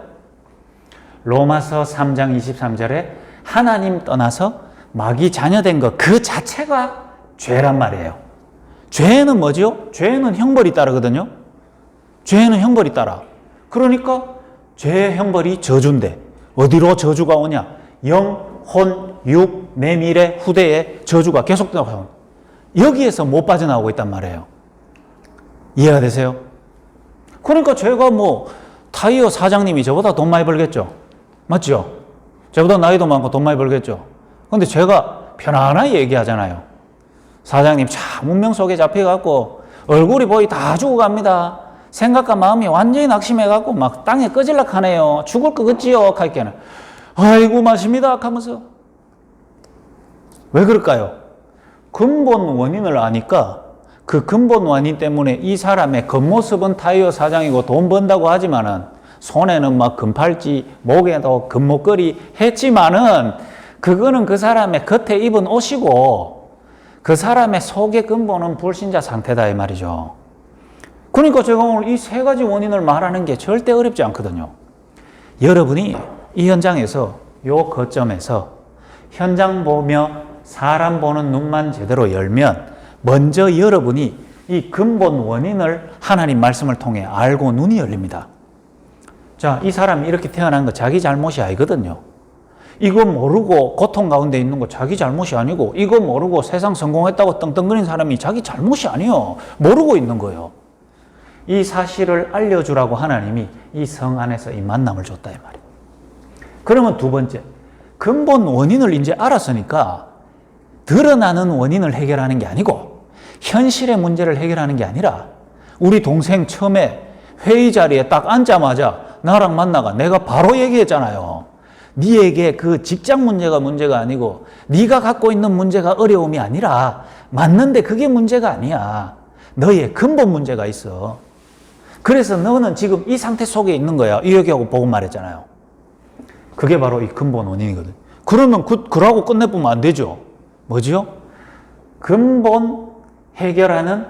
로마서 3장 23절에 하나님 떠나서 마귀 자녀 된 것 그 자체가 죄란 말이에요. 죄는 뭐죠? 죄는 형벌이 따르거든요. 죄는 형벌이 따라. 그러니까 죄의 형벌이 저주인데 어디로 저주가 오냐? 영, 혼, 육, 내 미래, 후대에 저주가 계속 나와요. 여기에서 못 빠져나오고 있단 말이에요. 이해가 되세요? 그러니까 제가 뭐 타이어 사장님이 저보다 돈 많이 벌겠죠. 맞죠? 저보다 나이도 많고 돈 많이 벌겠죠. 근데 제가 편안하게 얘기하잖아요. 사장님 참 운명 속에 잡혀갖고 얼굴이 거의 다 죽어갑니다. 생각과 마음이 완전히 낙심해갖고 막 땅에 꺼질락 하네요. 죽을 것 같지요? 하니까는 아이고 마십니다 하면서. 왜 그럴까요? 근본 원인을 아니까 그 근본 원인 때문에 이 사람의 겉모습은 타이어 사장이고 돈 번다고 하지만은 손에는 막 금팔찌, 목에도 금목걸이 했지만은 그거는 그 사람의 겉에 입은 옷이고 그 사람의 속의 근본은 불신자 상태다 이 말이죠. 그러니까 제가 오늘 이 세 가지 원인을 말하는 게 절대 어렵지 않거든요. 여러분이 이 현장에서 요 거점에서 현장 보며 사람 보는 눈만 제대로 열면 먼저 여러분이 이 근본 원인을 하나님 말씀을 통해 알고 눈이 열립니다. 자, 이 사람이 이렇게 태어난 거 자기 잘못이 아니거든요. 이거 모르고 고통 가운데 있는 거 자기 잘못이 아니고 이거 모르고 세상 성공했다고 떵떵거리는 사람이 자기 잘못이 아니에요. 모르고 있는 거예요. 이 사실을 알려주라고 하나님이 이 성 안에서 이 만남을 줬다 이 말이에요. 그러면 두 번째, 근본 원인을 이제 알았으니까 드러나는 원인을 해결하는 게 아니고 현실의 문제를 해결하는 게 아니라 우리 동생 처음에 회의 자리에 딱 앉자마자 나랑 만나가 내가 바로 얘기했잖아요. 네에게 그 직장 문제가 아니고 네가 갖고 있는 문제가 어려움이 아니라 맞는데 그게 문제가 아니야. 너의 근본 문제가 있어. 그래서 너는 지금 이 상태 속에 있는 거야. 이 얘기하고 보고 말했잖아요. 그게 바로 이 근본 원인이거든. 그러면 그러고 끝내보면 안 되죠. 뭐죠? 근본 해결하는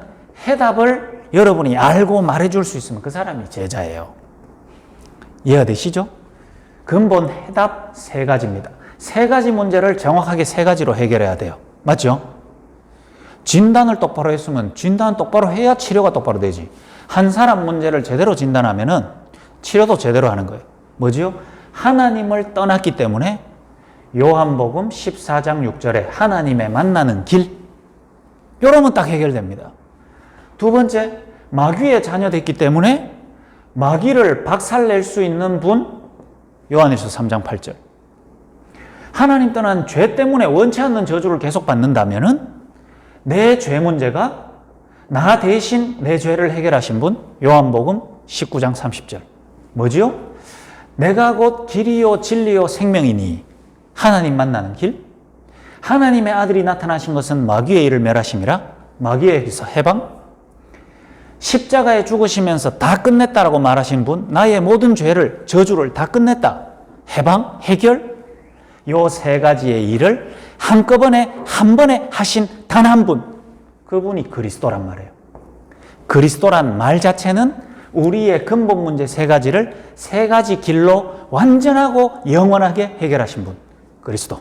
해답을 여러분이 알고 말해줄 수 있으면 그 사람이 제자예요. 이해가 되시죠? 근본 해답 세 가지입니다. 세 가지 문제를 정확하게 세 가지로 해결해야 돼요. 맞죠? 진단을 똑바로 했으면 진단 똑바로 해야 치료가 똑바로 되지. 한 사람 문제를 제대로 진단하면은 치료도 제대로 하는 거예요. 뭐죠? 하나님을 떠났기 때문에 요한복음 14장 6절에 하나님의 만나는 길, 이러면 딱 해결됩니다. 두 번째, 마귀의 자녀 됐기 때문에 마귀를 박살낼 수 있는 분, 요한일서 3장 8절. 하나님 떠난 죄 때문에 원치 않는 저주를 계속 받는다면은 내 죄 문제가 나 대신 내 죄를 해결하신 분, 요한복음 19장 30절. 뭐지요? 내가 곧 길이요 진리요 생명이니 하나님 만나는 길. 하나님의 아들이 나타나신 것은 마귀의 일을 멸하심이라. 마귀에게서 해방. 십자가에 죽으시면서 다 끝냈다라고 말하신 분, 나의 모든 죄를 저주를 다 끝냈다. 해방, 해결. 요 세 가지의 일을 한꺼번에 한 번에 하신 단 한 분, 그분이 그리스도란 말이에요. 그리스도란 말 자체는 우리의 근본 문제 세 가지를 세 가지 길로 완전하고 영원하게 해결하신 분, 그리스도.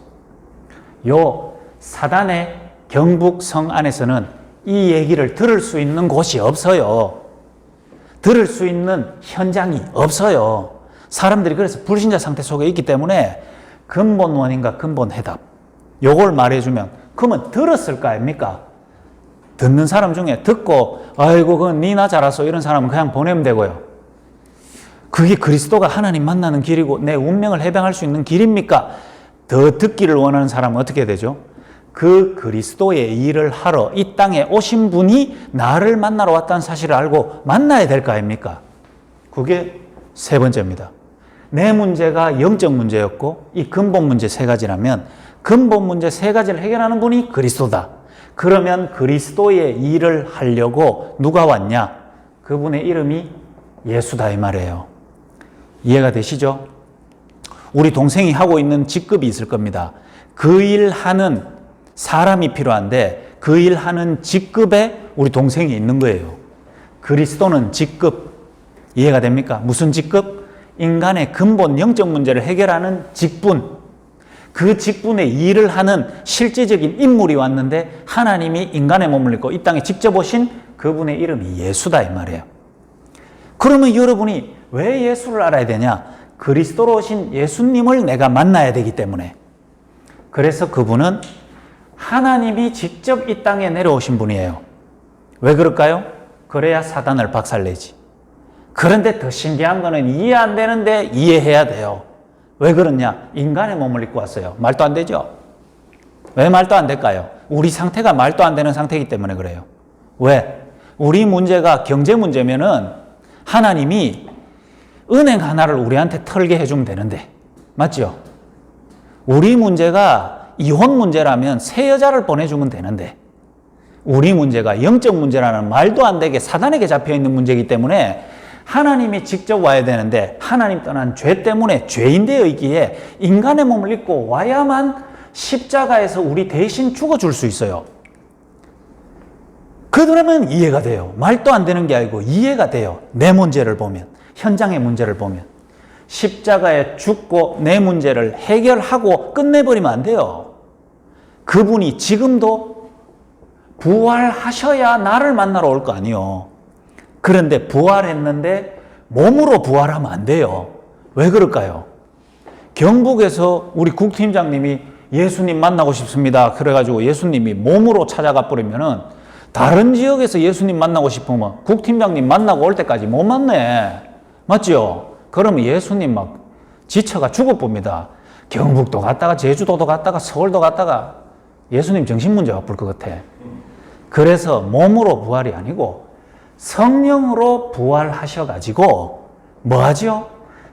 요 사단의 경북성 안에서는 이 얘기를 들을 수 있는 곳이 없어요. 들을 수 있는 현장이 없어요. 사람들이 그래서 불신자 상태 속에 있기 때문에 근본 원인과 근본 해답, 요걸 말해주면 그러면 들었을 거 아닙니까? 듣는 사람 중에 듣고 아이고 그건 니나 잘았어 이런 사람은 그냥 보내면 되고요. 그게 그리스도가 하나님 만나는 길이고 내 운명을 해방할 수 있는 길입니까? 더 듣기를 원하는 사람은 어떻게 되죠? 그 그리스도의 일을 하러 이 땅에 오신 분이 나를 만나러 왔다는 사실을 알고 만나야 될 거 아닙니까? 그게 세 번째입니다. 내 문제가 영적 문제였고 이 근본 문제 세 가지라면 근본 문제 세 가지를 해결하는 분이 그리스도다. 그러면 그리스도의 일을 하려고 누가 왔냐? 그분의 이름이 예수다 이 말이에요. 이해가 되시죠? 우리 동생이 하고 있는 직급이 있을 겁니다. 그 일하는 사람이 필요한데 그 일하는 직급에 우리 동생이 있는 거예요. 그리스도는 직급. 이해가 됩니까? 무슨 직급? 인간의 근본 영적 문제를 해결하는 직분. 그 직분의 일을 하는 실제적인 인물이 왔는데 하나님이 인간의 몸을 입고 이 땅에 직접 오신 그분의 이름이 예수다 이 말이에요. 그러면 여러분이 왜 예수를 알아야 되냐? 그리스도로 오신 예수님을 내가 만나야 되기 때문에. 그래서 그분은 하나님이 직접 이 땅에 내려오신 분이에요. 왜 그럴까요? 그래야 사단을 박살내지. 그런데 더 신기한 거는 이해 안 되는데 이해해야 돼요. 왜 그러냐? 인간의 몸을 입고 왔어요. 말도 안 되죠? 왜 말도 안 될까요? 우리 상태가 말도 안 되는 상태이기 때문에 그래요. 왜? 우리 문제가 경제 문제면은 하나님이 은행 하나를 우리한테 털게 해주면 되는데, 맞죠? 우리 문제가 이혼 문제라면 새 여자를 보내주면 되는데, 우리 문제가 영적 문제라는 말도 안 되게 사단에게 잡혀있는 문제이기 때문에 하나님이 직접 와야 되는데, 하나님 떠난 죄 때문에 죄인되어 있기에 인간의 몸을 입고 와야만 십자가에서 우리 대신 죽어줄 수 있어요. 그러면 이해가 돼요. 말도 안 되는 게 아니고 이해가 돼요. 내 문제를 보면, 현장의 문제를 보면. 십자가에 죽고 내 문제를 해결하고 끝내버리면 안 돼요. 그분이 지금도 부활하셔야 나를 만나러 올 거 아니에요. 그런데 부활했는데 몸으로 부활하면 안 돼요. 왜 그럴까요? 경북에서 우리 국팀장님이 예수님 만나고 싶습니다. 그래가지고 예수님이 몸으로 찾아가 버리면은 다른 지역에서 예수님 만나고 싶으면 국팀장님 만나고 올 때까지 못 만나네. 맞죠? 그러면 예수님 막 지쳐가 죽을 봅니다. 경북도 갔다가 제주도도 갔다가 서울도 갔다가 예수님 정신문제가 볼 것 같아. 그래서 몸으로 부활이 아니고 성령으로 부활하셔가지고 뭐 하죠?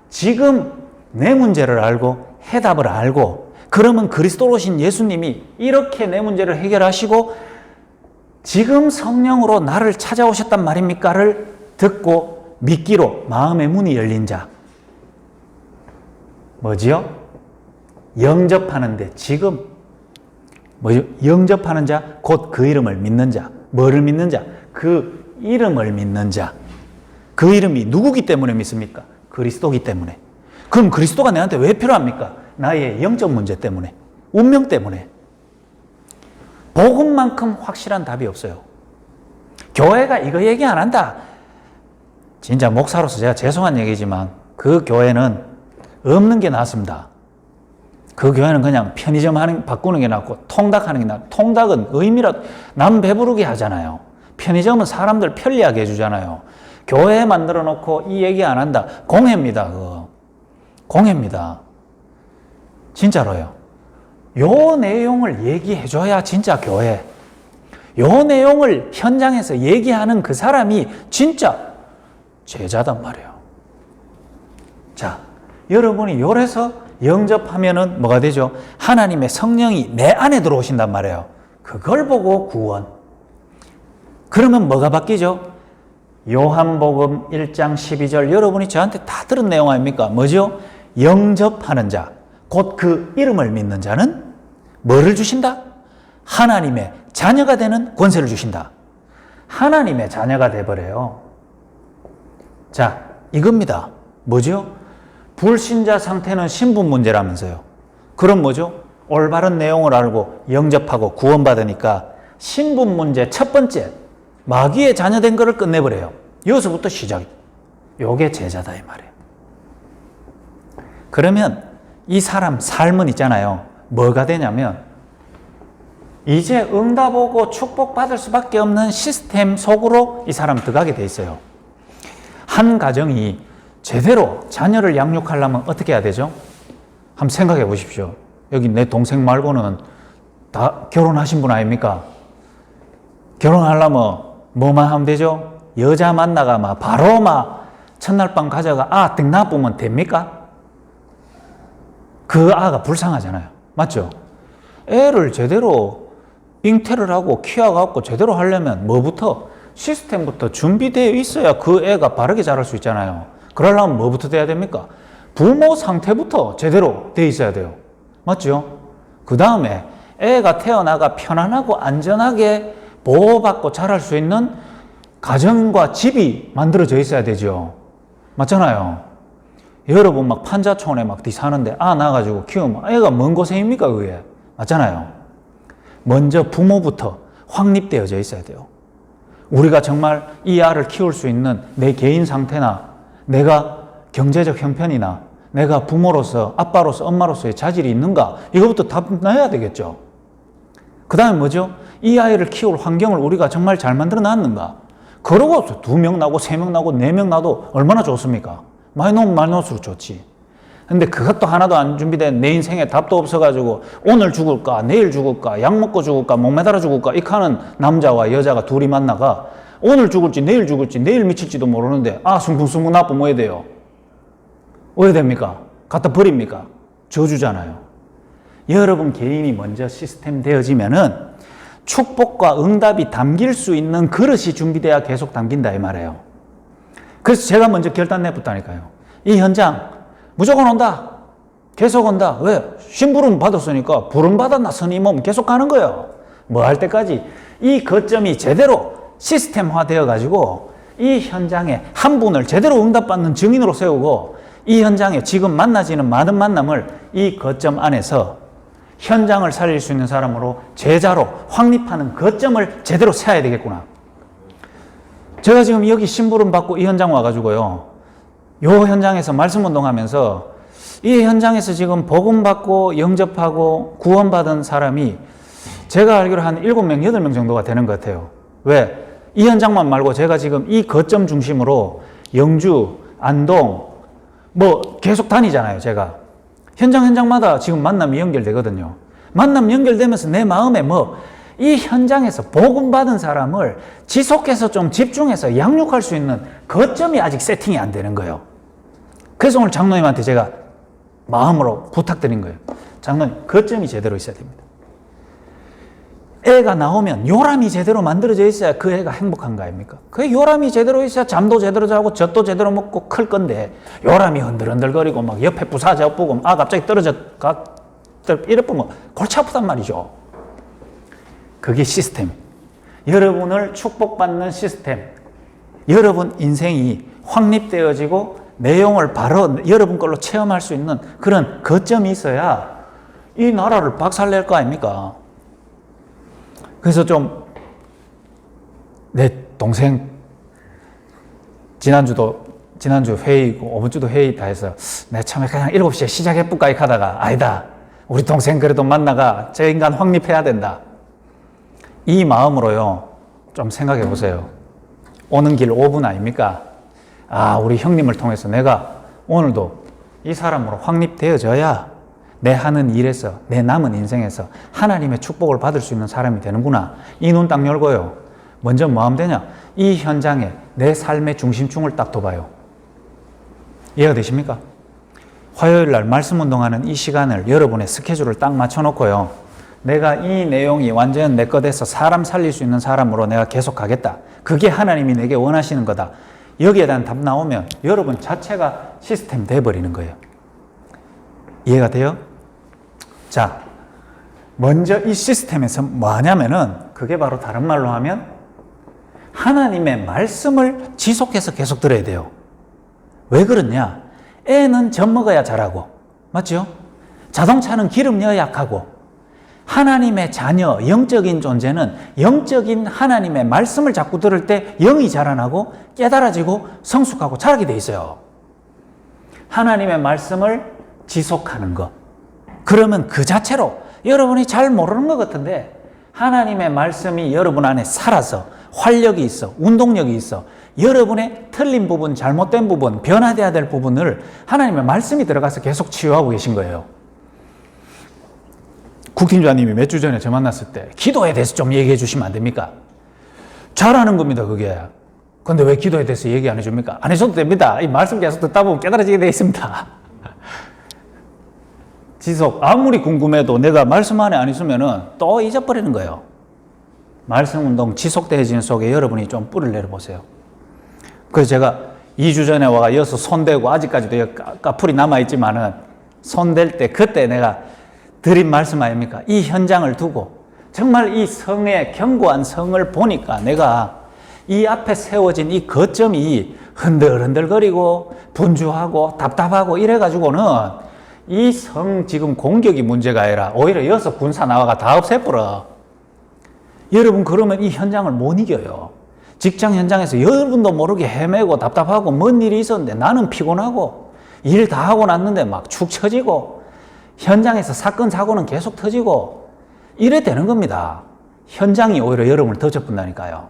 지금 내 문제를 알고 해답을 알고, 그러면 그리스도로 오신 예수님이 이렇게 내 문제를 해결하시고 지금 성령으로 나를 찾아오셨단 말입니까를 듣고 믿기로 마음의 문이 열린 자. 뭐지요? 영접하는데 지금 뭐죠? 영접하는 자, 곧 그 이름을 믿는 자. 뭐를 믿는 자? 그 이름을 믿는 자. 그 이름이 누구기 때문에 믿습니까? 그리스도기 때문에. 그럼 그리스도가 내한테 왜 필요합니까? 나의 영적 문제 때문에, 운명 때문에. 복음만큼 확실한 답이 없어요. 교회가 이거 얘기 안 한다. 진짜 목사로서 제가 죄송한 얘기지만 그 교회는 없는 게 낫습니다. 그 교회는 그냥 편의점 바꾸는 게 낫고 통닭하는 게 낫고, 통닭은 의미라도 남 배부르게 하잖아요. 편의점은 사람들 편리하게 해주잖아요. 교회 만들어 놓고 이 얘기 안 한다. 공해입니다. 그거. 공해입니다. 진짜로요. 요 내용을 얘기해줘야 진짜 교회. 요 내용을 현장에서 얘기하는 그 사람이 진짜 제자단 말이에요. 자, 여러분이 요래서 영접하면은 뭐가 되죠? 하나님의 성령이 내 안에 들어오신단 말이에요. 그걸 보고 구원. 그러면 뭐가 바뀌죠? 요한복음 1장 12절 여러분이 저한테 다 들은 내용 아닙니까? 뭐죠? 영접하는 자, 곧 그 이름을 믿는 자는 뭐를 주신다? 하나님의 자녀가 되는 권세를 주신다. 하나님의 자녀가 돼버려요. 자, 이겁니다. 뭐죠? 불신자 상태는 신분 문제라면서요. 그럼 뭐죠? 올바른 내용을 알고 영접하고 구원받으니까 신분 문제 첫 번째, 마귀의 자녀된 거를 끝내버려요. 여기서부터 시작이. 요게 제자다 이 말이에요. 그러면 이 사람 삶은 있잖아요. 뭐가 되냐면 이제 응답 오고 축복받을 수밖에 없는 시스템 속으로 이 사람 들어가게 돼 있어요. 한 가정이 제대로 자녀를 양육하려면 어떻게 해야 되죠? 한번 생각해 보십시오. 여기 내 동생 말고는 다 결혼하신 분 아닙니까? 결혼하려면 뭐만 하면 되죠? 여자 만나가 막 바로 막 첫날 밤 가져가 등 낳으면 됩니까? 그 아가 불쌍하잖아요. 맞죠? 애를 제대로 잉태를 하고 키워갖고 제대로 하려면 뭐부터? 시스템부터 준비되어 있어야 그 애가 바르게 자랄 수 있잖아요. 그러려면 뭐부터 돼야 됩니까? 부모 상태부터 제대로 돼 있어야 돼요. 맞죠? 그 다음에 애가 태어나가 편안하고 안전하게 보호받고 자랄 수 있는 가정과 집이 만들어져 있어야 되죠. 맞잖아요. 여러분 막 판자촌에 막 사는데 낳아가지고 키우면 애가 뭔 고생입니까 그게? 맞잖아요. 먼저 부모부터 확립되어져 있어야 돼요. 우리가 정말 이 아를 키울 수 있는 내 개인 상태나 내가 경제적 형편이나 내가 부모로서 아빠로서 엄마로서의 자질이 있는가, 이거부터 답해야 되겠죠. 그 다음에 뭐죠? 이 아이를 키울 환경을 우리가 정말 잘 만들어 놨는가. 그러고 2명 나고 3명 나고 4명 나도 얼마나 좋습니까? 많이 놓으면 많이 놓을수록 좋지. 근데 그것도 하나도 안 준비된 내 인생에 답도 없어가지고 오늘 죽을까 내일 죽을까 약 먹고 죽을까 목 매달아 죽을까 이 하는 남자와 여자가 둘이 만나가 오늘 죽을지 내일 죽을지 내일 미칠지도 모르는데 숭풍숭풍 나쁘면 뭐 해야 돼요? 왜 됩니까? 갖다 버립니까? 저주잖아요. 여러분 개인이 먼저 시스템 되어지면은 축복과 응답이 담길 수 있는 그릇이 준비돼야 계속 담긴다 이 말이에요. 그래서 제가 먼저 결단 내붙다니까요. 이 현장 무조건 온다. 계속 온다. 왜? 심부름 받았으니까 부름 받았나 이 몸 계속 가는 거예요. 뭐 할 때까지 이 거점이 제대로 시스템화 되어 가지고 이 현장에 한 분을 제대로 응답받는 증인으로 세우고 이 현장에 지금 만나지는 많은 만남을 이 거점 안에서 현장을 살릴 수 있는 사람으로 제자로 확립하는 거점을 제대로 세워야 되겠구나. 제가 지금 여기 심부름 받고 이 현장 와가지고요. 요 현장에서 말씀 운동하면서 이 현장에서 지금 복음 받고 영접하고 구원받은 사람이 제가 알기로 한 7명, 8명 정도가 되는 것 같아요. 왜? 이 현장만 말고 제가 지금 이 거점 중심으로 영주, 안동 뭐 계속 다니잖아요. 제가 현장마다 지금 만남이 연결되거든요. 만남 연결되면서 내 마음에 이 현장에서 복음 받은 사람을 지속해서 좀 집중해서 양육할 수 있는 거점이 아직 세팅이 안 되는 거예요. 그래서 오늘 장로님한테 제가 마음으로 부탁드린 거예요. 장로님, 거점이 제대로 있어야 됩니다. 애가 나오면 요람이 제대로 만들어져 있어야 그 애가 행복한 거 아닙니까? 그 요람이 제대로 있어야 잠도 제대로 자고 젖도 제대로 먹고 클 건데 요람이 흔들흔들거리고 막 옆에 부사자 엎고 갑자기 떨어져 이래 보면 골치 아프단 말이죠. 그게 시스템. 여러분을 축복받는 시스템. 여러분 인생이 확립되어지고 내용을 바로 여러분 걸로 체험할 수 있는 그런 거점이 있어야 이 나라를 박살낼 거 아닙니까? 그래서 좀 내 동생 지난주 회의고 이번주도 회의 다 해서 내 처음에 그냥 7시에 시작해볼까 하다가 아니다. 우리 동생 그래도 만나가 저 인간 확립해야 된다. 이 마음으로요. 좀 생각해 보세요. 오는 길 5분 아닙니까? 우리 형님을 통해서 내가 오늘도 이 사람으로 확립되어져야 내 하는 일에서 내 남은 인생에서 하나님의 축복을 받을 수 있는 사람이 되는구나. 이 눈 딱 열고요. 먼저 뭐 하면 되냐? 이 현장에 내 삶의 중심축을 딱 둬봐요. 이해가 되십니까? 화요일 날 말씀 운동하는 이 시간을 여러분의 스케줄을 딱 맞춰놓고요. 내가 이 내용이 완전 내 것 돼서 사람 살릴 수 있는 사람으로 내가 계속 가겠다. 그게 하나님이 내게 원하시는 거다. 여기에 대한 답 나오면 여러분 자체가 시스템 돼버리는 거예요. 이해가 돼요? 자, 먼저 이 시스템에서 뭐 하냐면은 그게 바로 다른 말로 하면 하나님의 말씀을 지속해서 계속 들어야 돼요. 왜 그러냐? 애는 젖 먹어야 자라고. 맞죠? 자동차는 기름 넣어야 약하고 하나님의 자녀, 영적인 존재는 영적인 하나님의 말씀을 자꾸 들을 때 영이 자라나고 깨달아지고 성숙하고 자라게 돼 있어요. 하나님의 말씀을 지속하는 것. 그러면 그 자체로 여러분이 잘 모르는 것 같은데 하나님의 말씀이 여러분 안에 살아서 활력이 있어, 운동력이 있어. 여러분의 틀린 부분, 잘못된 부분, 변화돼야 될 부분을 하나님의 말씀이 들어가서 계속 치유하고 계신 거예요. 국팀장님이 몇 주 전에 저 만났을 때 기도에 대해서 좀 얘기해 주시면 안 됩니까? 잘하는 겁니다, 그게. 근데 왜 기도에 대해서 얘기 안 해줍니까? 안 해줘도 됩니다. 이 말씀 계속 듣다 보면 깨달아지게 되어 있습니다. 지속, 아무리 궁금해도 내가 말씀 안에 안 있으면은 또 잊어버리는 거예요. 말씀 운동 지속되어지는 속에 여러분이 좀 뿔을 내려보세요. 그래서 제가 2주 전에 와가 이어서 손대고 아직까지도 까풀이 남아있지만은 손댈 때 그때 내가 드린 말씀 아닙니까? 이 현장을 두고 정말 이 성의 견고한 성을 보니까 내가 이 앞에 세워진 이 거점이 흔들흔들거리고 분주하고 답답하고 이래가지고는 이 성 지금 공격이 문제가 아니라 오히려 여기서 군사 나와가 다 없애버려. 여러분 그러면 이 현장을 못 이겨요. 직장 현장에서 여러분도 모르게 헤매고 답답하고 뭔 일이 있었는데 나는 피곤하고 일 다 하고 났는데 막 축 처지고 현장에서 사건 사고는 계속 터지고 이래 되는 겁니다. 현장이 오히려 여러분을 더 접근다니까요.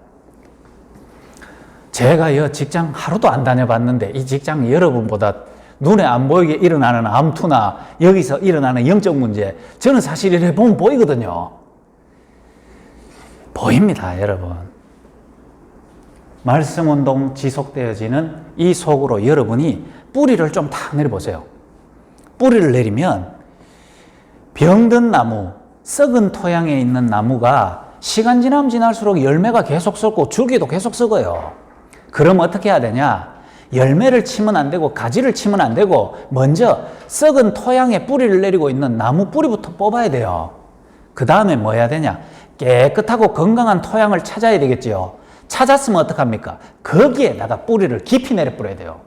제가 이 직장 하루도 안 다녀봤는데 이 직장 여러분보다 눈에 안 보이게 일어나는 암투나 여기서 일어나는 영적 문제 저는 사실 이래 보면 보이거든요. 보입니다, 여러분. 말씀 운동 지속되어지는 이 속으로 여러분이 뿌리를 좀 탁 내려보세요. 뿌리를 내리면 병든 나무, 썩은 토양에 있는 나무가 시간 지나면 지날수록 열매가 계속 썩고 줄기도 계속 썩어요. 그럼 어떻게 해야 되냐? 열매를 치면 안 되고 가지를 치면 안 되고 먼저 썩은 토양에 뿌리를 내리고 있는 나무 뿌리부터 뽑아야 돼요. 그 다음에 뭐 해야 되냐? 깨끗하고 건강한 토양을 찾아야 되겠지요. 찾았으면 어떡합니까? 거기에다가 뿌리를 깊이 내려 뿌려야 돼요.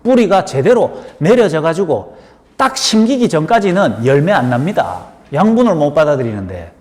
뿌리가 제대로 내려져 가지고 딱 심기기 전까지는 열매 안 납니다. 양분을 못 받아들이는데,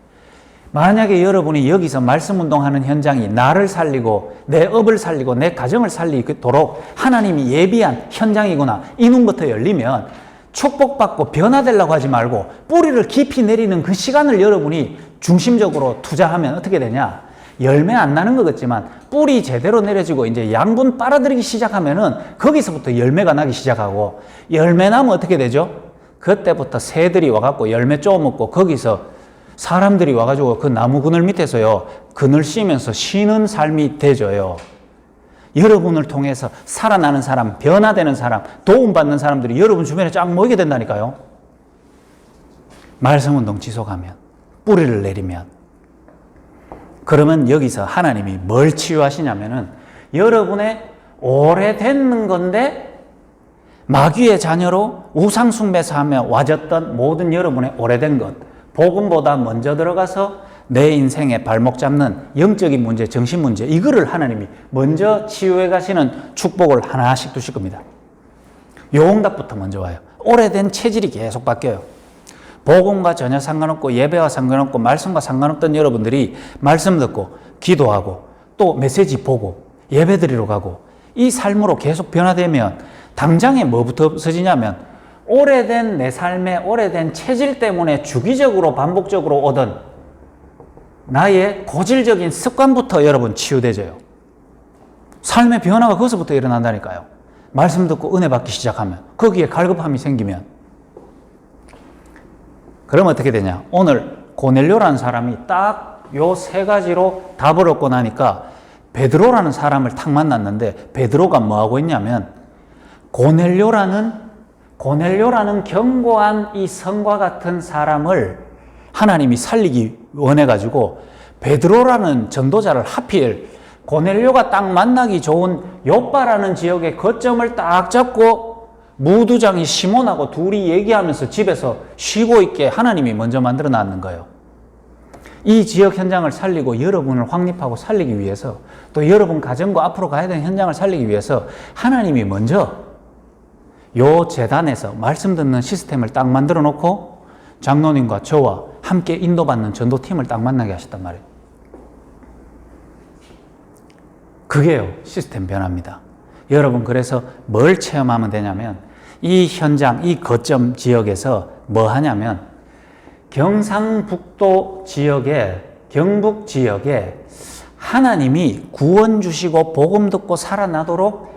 만약에 여러분이 여기서 말씀 운동하는 현장이 나를 살리고 내 업을 살리고 내 가정을 살리도록 하나님이 예비한 현장이구나, 이 눈부터 열리면 축복받고 변화되려고 하지 말고 뿌리를 깊이 내리는 그 시간을 여러분이 중심적으로 투자하면 어떻게 되냐? 열매 안 나는 것 같지만 뿌리 제대로 내려지고 이제 양분 빨아들이기 시작하면은 거기서부터 열매가 나기 시작하고, 열매 나면 어떻게 되죠? 그때부터 새들이 와갖고 열매 쪼먹고 거기서 사람들이 와가지고 그 나무 그늘 밑에서요, 그늘 씌면서 쉬는 삶이 되져요. 여러분을 통해서 살아나는 사람, 변화되는 사람, 도움받는 사람들이 여러분 주변에 쫙 모이게 된다니까요. 말씀 운동 지속하면, 뿌리를 내리면. 그러면 여기서 하나님이 뭘 치유하시냐면은 여러분의 오래된 건데 마귀의 자녀로 우상숭배서 하며 와졌던 모든 여러분의 오래된 것, 복음보다 먼저 들어가서 내 인생에 발목 잡는 영적인 문제, 정신 문제, 이거를 하나님이 먼저 치유해 가시는 축복을 하나씩 두실 겁니다. 요 응답부터 먼저 와요. 오래된 체질이 계속 바뀌어요. 복음과 전혀 상관없고 예배와 상관없고 말씀과 상관없던 여러분들이 말씀 듣고 기도하고 또 메시지 보고 예배 드리러 가고 이 삶으로 계속 변화되면 당장에 뭐부터 없어지냐면 오래된 내 삶의 오래된 체질 때문에 주기적으로 반복적으로 오던 나의 고질적인 습관부터 여러분 치유되져요. 삶의 변화가 거기서부터 일어난다니까요. 말씀 듣고 은혜 받기 시작하면, 거기에 갈급함이 생기면. 그럼 어떻게 되냐? 오늘 고넬료라는 사람이 딱 요 세 가지로 답을 얻고 나니까 베드로라는 사람을 탁 만났는데, 베드로가 뭐 하고 있냐면 고넬료라는 견고한 이 성과 같은 사람을 하나님이 살리기 원해가지고 베드로라는 전도자를 하필 고넬료가 딱 만나기 좋은 요빠라는 지역의 거점을 딱 잡고 무두장이 시몬하고 둘이 얘기하면서 집에서 쉬고 있게 하나님이 먼저 만들어 놨는 거예요. 이 지역 현장을 살리고 여러분을 확립하고 살리기 위해서, 또 여러분 가정과 앞으로 가야 되는 현장을 살리기 위해서 하나님이 먼저 요 재단에서 말씀 듣는 시스템을 딱 만들어 놓고 장로님과 저와 함께 인도받는 전도팀을 딱 만나게 하셨단 말이에요. 그게요, 시스템 변화입니다. 여러분, 그래서 뭘 체험하면 되냐면 이 현장, 이 거점 지역에서 뭐 하냐면 경상북도 지역에, 경북 지역에 하나님이 구원 주시고 복음 듣고 살아나도록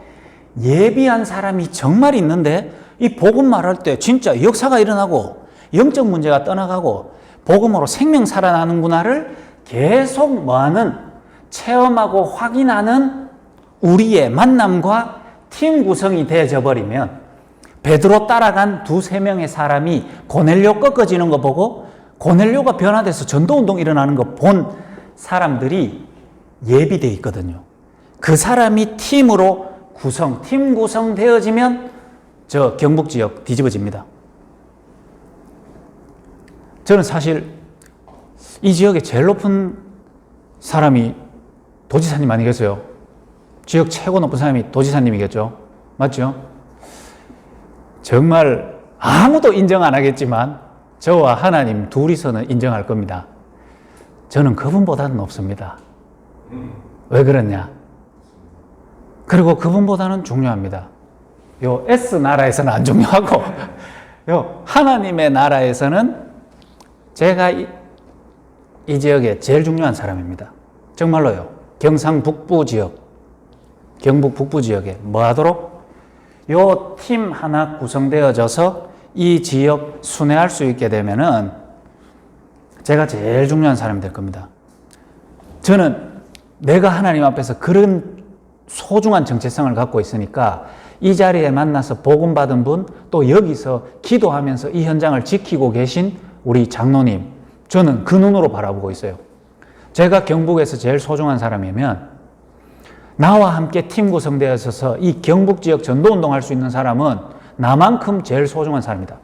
예비한 사람이 정말 있는데, 이 복음 말할 때 진짜 역사가 일어나고 영적 문제가 떠나가고 복음으로 생명 살아나는구나를 계속 뭐하는, 체험하고 확인하는 우리의 만남과 팀 구성이 되어져 버리면, 베드로 따라간 두세 명의 사람이 고넬료 꺾어지는 거 보고 고넬료가 변화돼서 전도운동 일어나는 거 본 사람들이 예비되어 있거든요. 그 사람이 팀으로 팀 구성되어지면 저 경북 지역 뒤집어집니다. 저는 사실 이 지역에 제일 높은 사람이 도지사님 아니겠어요? 지역 최고 높은 사람이 도지사님이겠죠? 맞죠? 정말 아무도 인정 안 하겠지만 저와 하나님 둘이서는 인정할 겁니다. 저는 그분보다는 높습니다. 왜 그러냐? 그리고 그분보다는 중요합니다. 요 S 나라에서는 안 중요하고 요 하나님의 나라에서는 제가 이 지역에 제일 중요한 사람입니다. 정말로요. 경상북부 지역, 경북 북부 지역에 뭐 하도록? 요 팀 하나 구성되어져서 이 지역 순회할 수 있게 되면은 제가 제일 중요한 사람이 될 겁니다. 저는 내가 하나님 앞에서 그런 소중한 정체성을 갖고 있으니까 이 자리에 만나서 복음 받은 분, 또 여기서 기도하면서 이 현장을 지키고 계신 우리 장로님, 저는 그 눈으로 바라보고 있어요. 제가 경북에서 제일 소중한 사람이면 나와 함께 팀 구성되어 있어서 이 경북 지역 전도운동 할 수 있는 사람은 나만큼 제일 소중한 사람이다.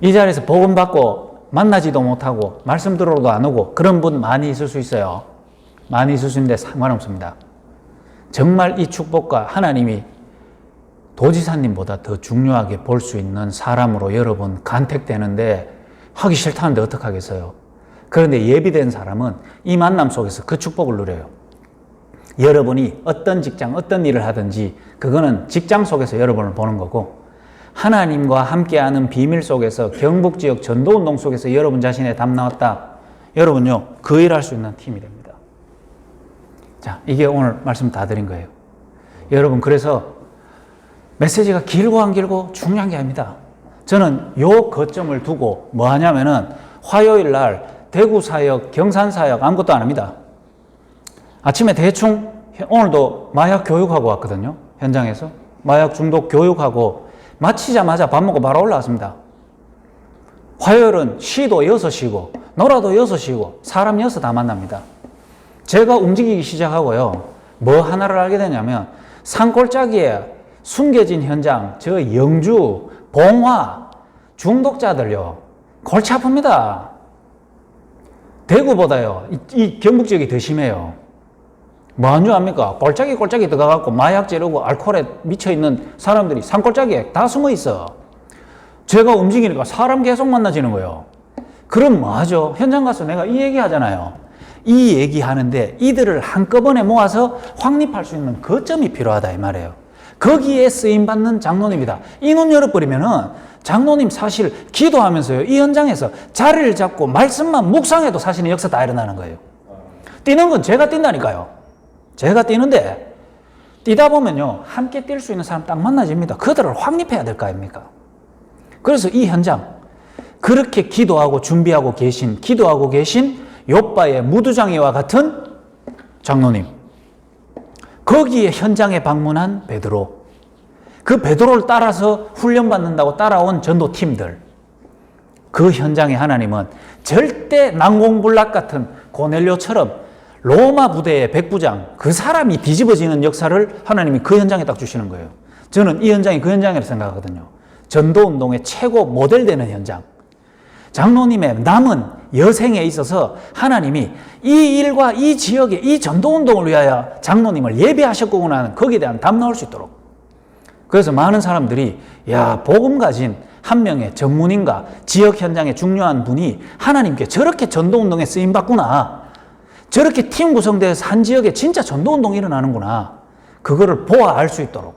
이 자리에서 복음 받고 만나지도 못하고 말씀 들어도 안 오고 그런 분 많이 있을 수 있어요. 많이 있을 수 있는데 상관없습니다. 정말 이 축복과 하나님이 도지사님보다 더 중요하게 볼 수 있는 사람으로 여러분 간택되는데 하기 싫다는데 어떡하겠어요. 그런데 예비된 사람은 이 만남 속에서 그 축복을 누려요. 여러분이 어떤 직장, 어떤 일을 하든지 그거는 직장 속에서 여러분을 보는 거고 하나님과 함께하는 비밀 속에서 경북 지역 전도운동 속에서 여러분 자신의 답 나왔다. 여러분요, 그 일할 수 있는 팀이 됩니다. 자, 이게 오늘 말씀 다 드린 거예요. 여러분, 그래서 메시지가 길고 안 길고 중요한 게 아닙니다. 저는 요 거점을 두고 뭐 하냐면은 화요일 날 대구 사역, 경산 사역 아무것도 안 합니다. 아침에 대충 오늘도 마약 교육하고 왔거든요. 현장에서. 마약 중독 교육하고 마치자마자 밥 먹고 바로 올라왔습니다. 화요일은 쉬도 6시고 놀아도 6시고 사람 6 다 만납니다. 제가 움직이기 시작하고요. 뭐 하나를 알게 되냐면 산골짜기에 숨겨진 현장, 저 영주, 봉화, 중독자들요. 골치 아픕니다. 대구보다요. 이 경북 지역이 더 심해요. 뭐 한 줄 압니까? 골짜기 들어가갖고 마약 지르고 알코올에 미쳐있는 사람들이 산골짜기에 다 숨어 있어. 제가 움직이니까 사람 계속 만나지는 거예요. 그럼 뭐 하죠? 현장 가서 내가 이 얘기 하잖아요. 이 얘기 하는데 이들을 한꺼번에 모아서 확립할 수 있는 거점이 필요하다 이 말이에요. 거기에 쓰임받는 장로님이다. 이 눈 열어버리면은 장로님 사실 기도하면서요. 이 현장에서 자리를 잡고 말씀만 묵상해도 사실은 역사 다 일어나는 거예요. 뛰는 건 제가 뛴다니까요. 제가 뛰는데 뛰다 보면요. 함께 뛸 수 있는 사람 딱 만나집니다. 그들을 확립해야 될 거 아닙니까? 그래서 이 현장 그렇게 기도하고 준비하고 계신 기도하고 계신 욥바의 무두장이와 같은 장로님 거기에 현장에 방문한 베드로 그 베드로를 따라서 훈련받는다고 따라온 전도팀들 그 현장에 하나님은 절대 난공불락 같은 고넬료처럼 로마 부대의 백부장 그 사람이 뒤집어지는 역사를 하나님이 그 현장에 딱 주시는 거예요. 저는 이 현장이 그 현장이라고 생각하거든요. 전도운동의 최고 모델되는 현장. 장로님의 남은 여생에 있어서 하나님이 이 일과 이 지역의 이 전도운동을 위하여 장로님을 예비하셨구나 하는 거기에 대한 답 나올 수 있도록. 그래서 많은 사람들이 야 복음 가진 한 명의 전문인과 지역 현장의 중요한 분이 하나님께 저렇게 전도운동에 쓰임받구나. 저렇게 팀 구성돼서 한 지역에 진짜 전도운동이 일어나는구나. 그거를 보아 알 수 있도록.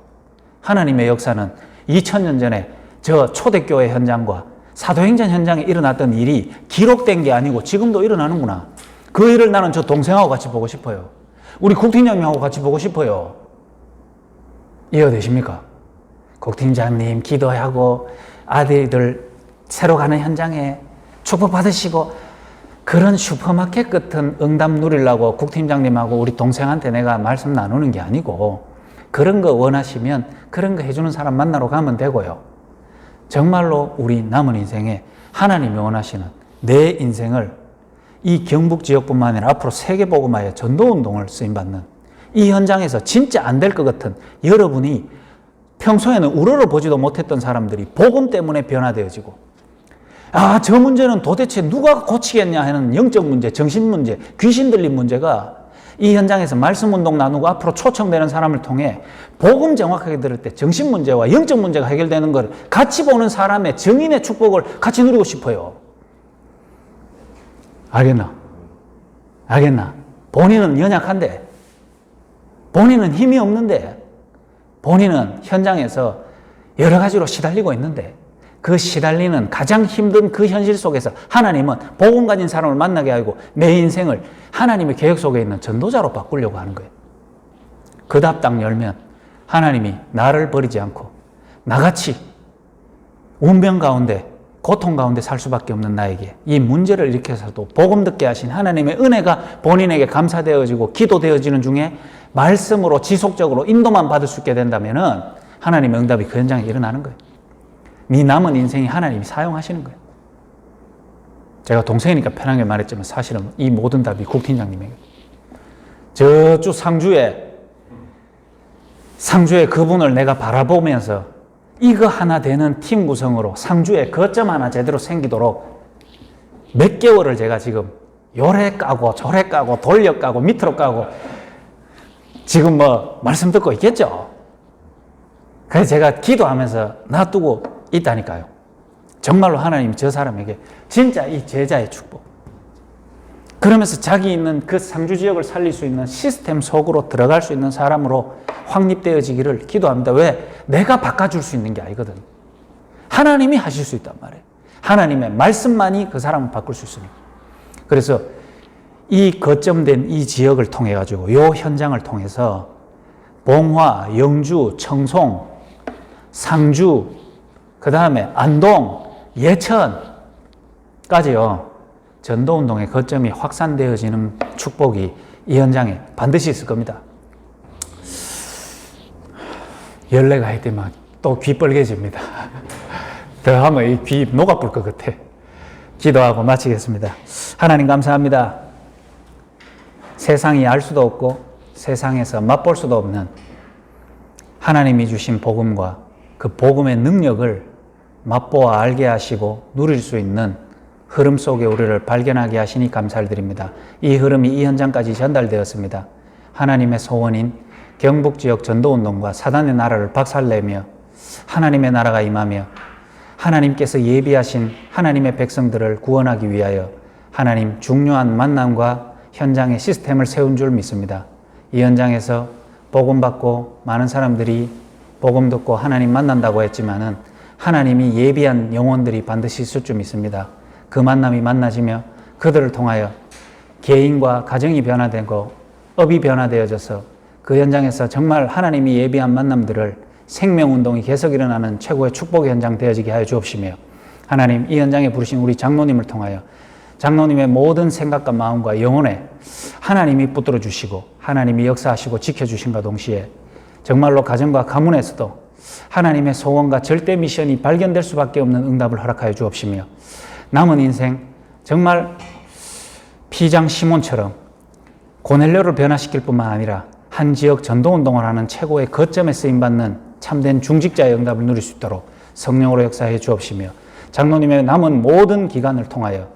하나님의 역사는 2000년 전에 저 초대교회 현장과 사도행전 현장에 일어났던 일이 기록된 게 아니고 지금도 일어나는구나. 그 일을 나는 저 동생하고 같이 보고 싶어요. 우리 국팀장님하고 같이 보고 싶어요. 이해되십니까? 국팀장님 기도하고 아들들 새로 가는 현장에 축복받으시고 그런 슈퍼마켓 같은 응답 누리려고 국팀장님하고 우리 동생한테 내가 말씀 나누는 게 아니고 그런 거 원하시면 그런 거 해주는 사람 만나러 가면 되고요. 정말로 우리 남은 인생에 하나님이 원하시는 내 인생을 이 경북 지역뿐만 아니라 앞으로 세계복음화의 전도운동을 쓰임받는 이 현장에서 진짜 안 될 것 같은 여러분이 평소에는 우러러 보지도 못했던 사람들이 복음 때문에 변화되어지고 아, 저 문제는 도대체 누가 고치겠냐 하는 영적 문제, 정신 문제, 귀신 들린 문제가 이 현장에서 말씀 운동 나누고 앞으로 초청되는 사람을 통해 복음 정확하게 들을 때 정신 문제와 영적 문제가 해결되는 걸 같이 보는 사람의 증인의 축복을 같이 누리고 싶어요. 알겠나? 알겠나? 본인은 연약한데, 본인은 힘이 없는데, 본인은 현장에서 여러 가지로 시달리고 있는데, 그 시달리는 가장 힘든 그 현실 속에서 하나님은 복음 가진 사람을 만나게 하고 내 인생을 하나님의 계획 속에 있는 전도자로 바꾸려고 하는 거예요. 그 답 딱 열면 하나님이 나를 버리지 않고 나같이 운명 가운데 고통 가운데 살 수밖에 없는 나에게 이 문제를 일으켜서도 복음 듣게 하신 하나님의 은혜가 본인에게 감사되어지고 기도되어지는 중에 말씀으로 지속적으로 인도만 받을 수 있게 된다면은 하나님의 응답이 그 현장에 일어나는 거예요. 네 남은 인생이 하나님이 사용하시는 거예요. 제가 동생이니까 편하게 말했지만 사실은 이 모든 답이 국 팀장님에게. 저쪽 상주에 그분을 내가 바라보면서 이거 하나 되는 팀 구성으로 상주에 거점 하나 제대로 생기도록 몇 개월을 제가 지금 요래 까고 저래 까고 돌려 까고 밑으로 까고 지금 뭐 말씀 듣고 있겠죠. 그래서 제가 기도하면서 놔두고 있다니까요. 정말로 하나님 저 사람에게 진짜 이 제자의 축복. 그러면서 자기 있는 그 상주 지역을 살릴 수 있는 시스템 속으로 들어갈 수 있는 사람으로 확립되어지기를 기도합니다. 왜? 내가 바꿔줄 수 있는 게 아니거든. 하나님이 하실 수 있단 말이에요. 하나님의 말씀만이 그 사람을 바꿀 수 있으니까. 그래서 이 거점된 이 지역을 통해 가지고 이 현장을 통해서 봉화, 영주, 청송, 상주, 그 다음에 안동, 예천까지요. 전도운동의 거점이 확산되어지는 축복이 이 현장에 반드시 있을 겁니다. 열례가 할 때만 또 귀 빨개집니다. 더 하면 이 귀 녹아볼 것 같아. 기도하고 마치겠습니다. 하나님 감사합니다. 세상이 알 수도 없고 세상에서 맛볼 수도 없는 하나님이 주신 복음과 그 복음의 능력을 맛보아 알게 하시고 누릴 수 있는 흐름 속에 우리를 발견하게 하시니 감사를 드립니다. 이 흐름이 이 현장까지 전달되었습니다. 하나님의 소원인 경북지역 전도운동과 사단의 나라를 박살내며 하나님의 나라가 임하며 하나님께서 예비하신 하나님의 백성들을 구원하기 위하여 하나님 중요한 만남과 현장의 시스템을 세운 줄 믿습니다. 이 현장에서 복음 받고 많은 사람들이 복음 듣고 하나님 만난다고 했지만은 하나님이 예비한 영혼들이 반드시 있을 줄 믿습니다. 그 만남이 만나지며 그들을 통하여 개인과 가정이 변화되고 업이 변화되어져서 그 현장에서 정말 하나님이 예비한 만남들을 생명운동이 계속 일어나는 최고의 축복의 현장 되어지게 하여 주옵시며 하나님 이 현장에 부르신 우리 장로님을 통하여 장로님의 모든 생각과 마음과 영혼에 하나님이 붙들어 주시고 하나님이 역사하시고 지켜주신과 동시에 정말로 가정과 가문에서도 하나님의 소원과 절대 미션이 발견될 수밖에 없는 응답을 허락하여 주옵시며 남은 인생 정말 피장 시몬처럼 고넬료를 변화시킬 뿐만 아니라 한 지역 전도운동을 하는 최고의 거점에 쓰임받는 참된 중직자의 응답을 누릴 수 있도록 성령으로 역사해 주옵시며 장로님의 남은 모든 기간을 통하여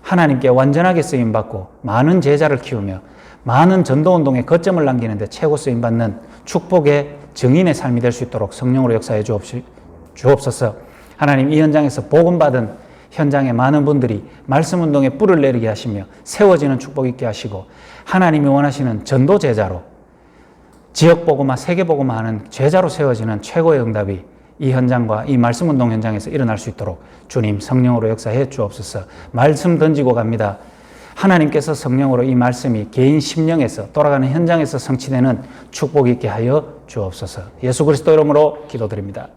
하나님께 완전하게 쓰임받고 많은 제자를 키우며 많은 전도운동의 거점을 남기는데 최고 쓰임받는 축복의 증인의 삶이 될 수 있도록 성령으로 역사해 주옵소서. 하나님 이 현장에서 복음받은 현장의 많은 분들이 말씀운동에 뿔을 내리게 하시며 세워지는 축복 있게 하시고 하나님이 원하시는 전도 제자로 지역복음화 세계복음화 하는 제자로 세워지는 최고의 응답이 이 현장과 이 말씀운동 현장에서 일어날 수 있도록 주님 성령으로 역사해 주옵소서. 말씀 던지고 갑니다. 하나님께서 성령으로 이 말씀이 개인 심령에서 돌아가는 현장에서 성취되는 축복 있게 하여 주옵소서. 예수 그리스도 이름으로 기도드립니다.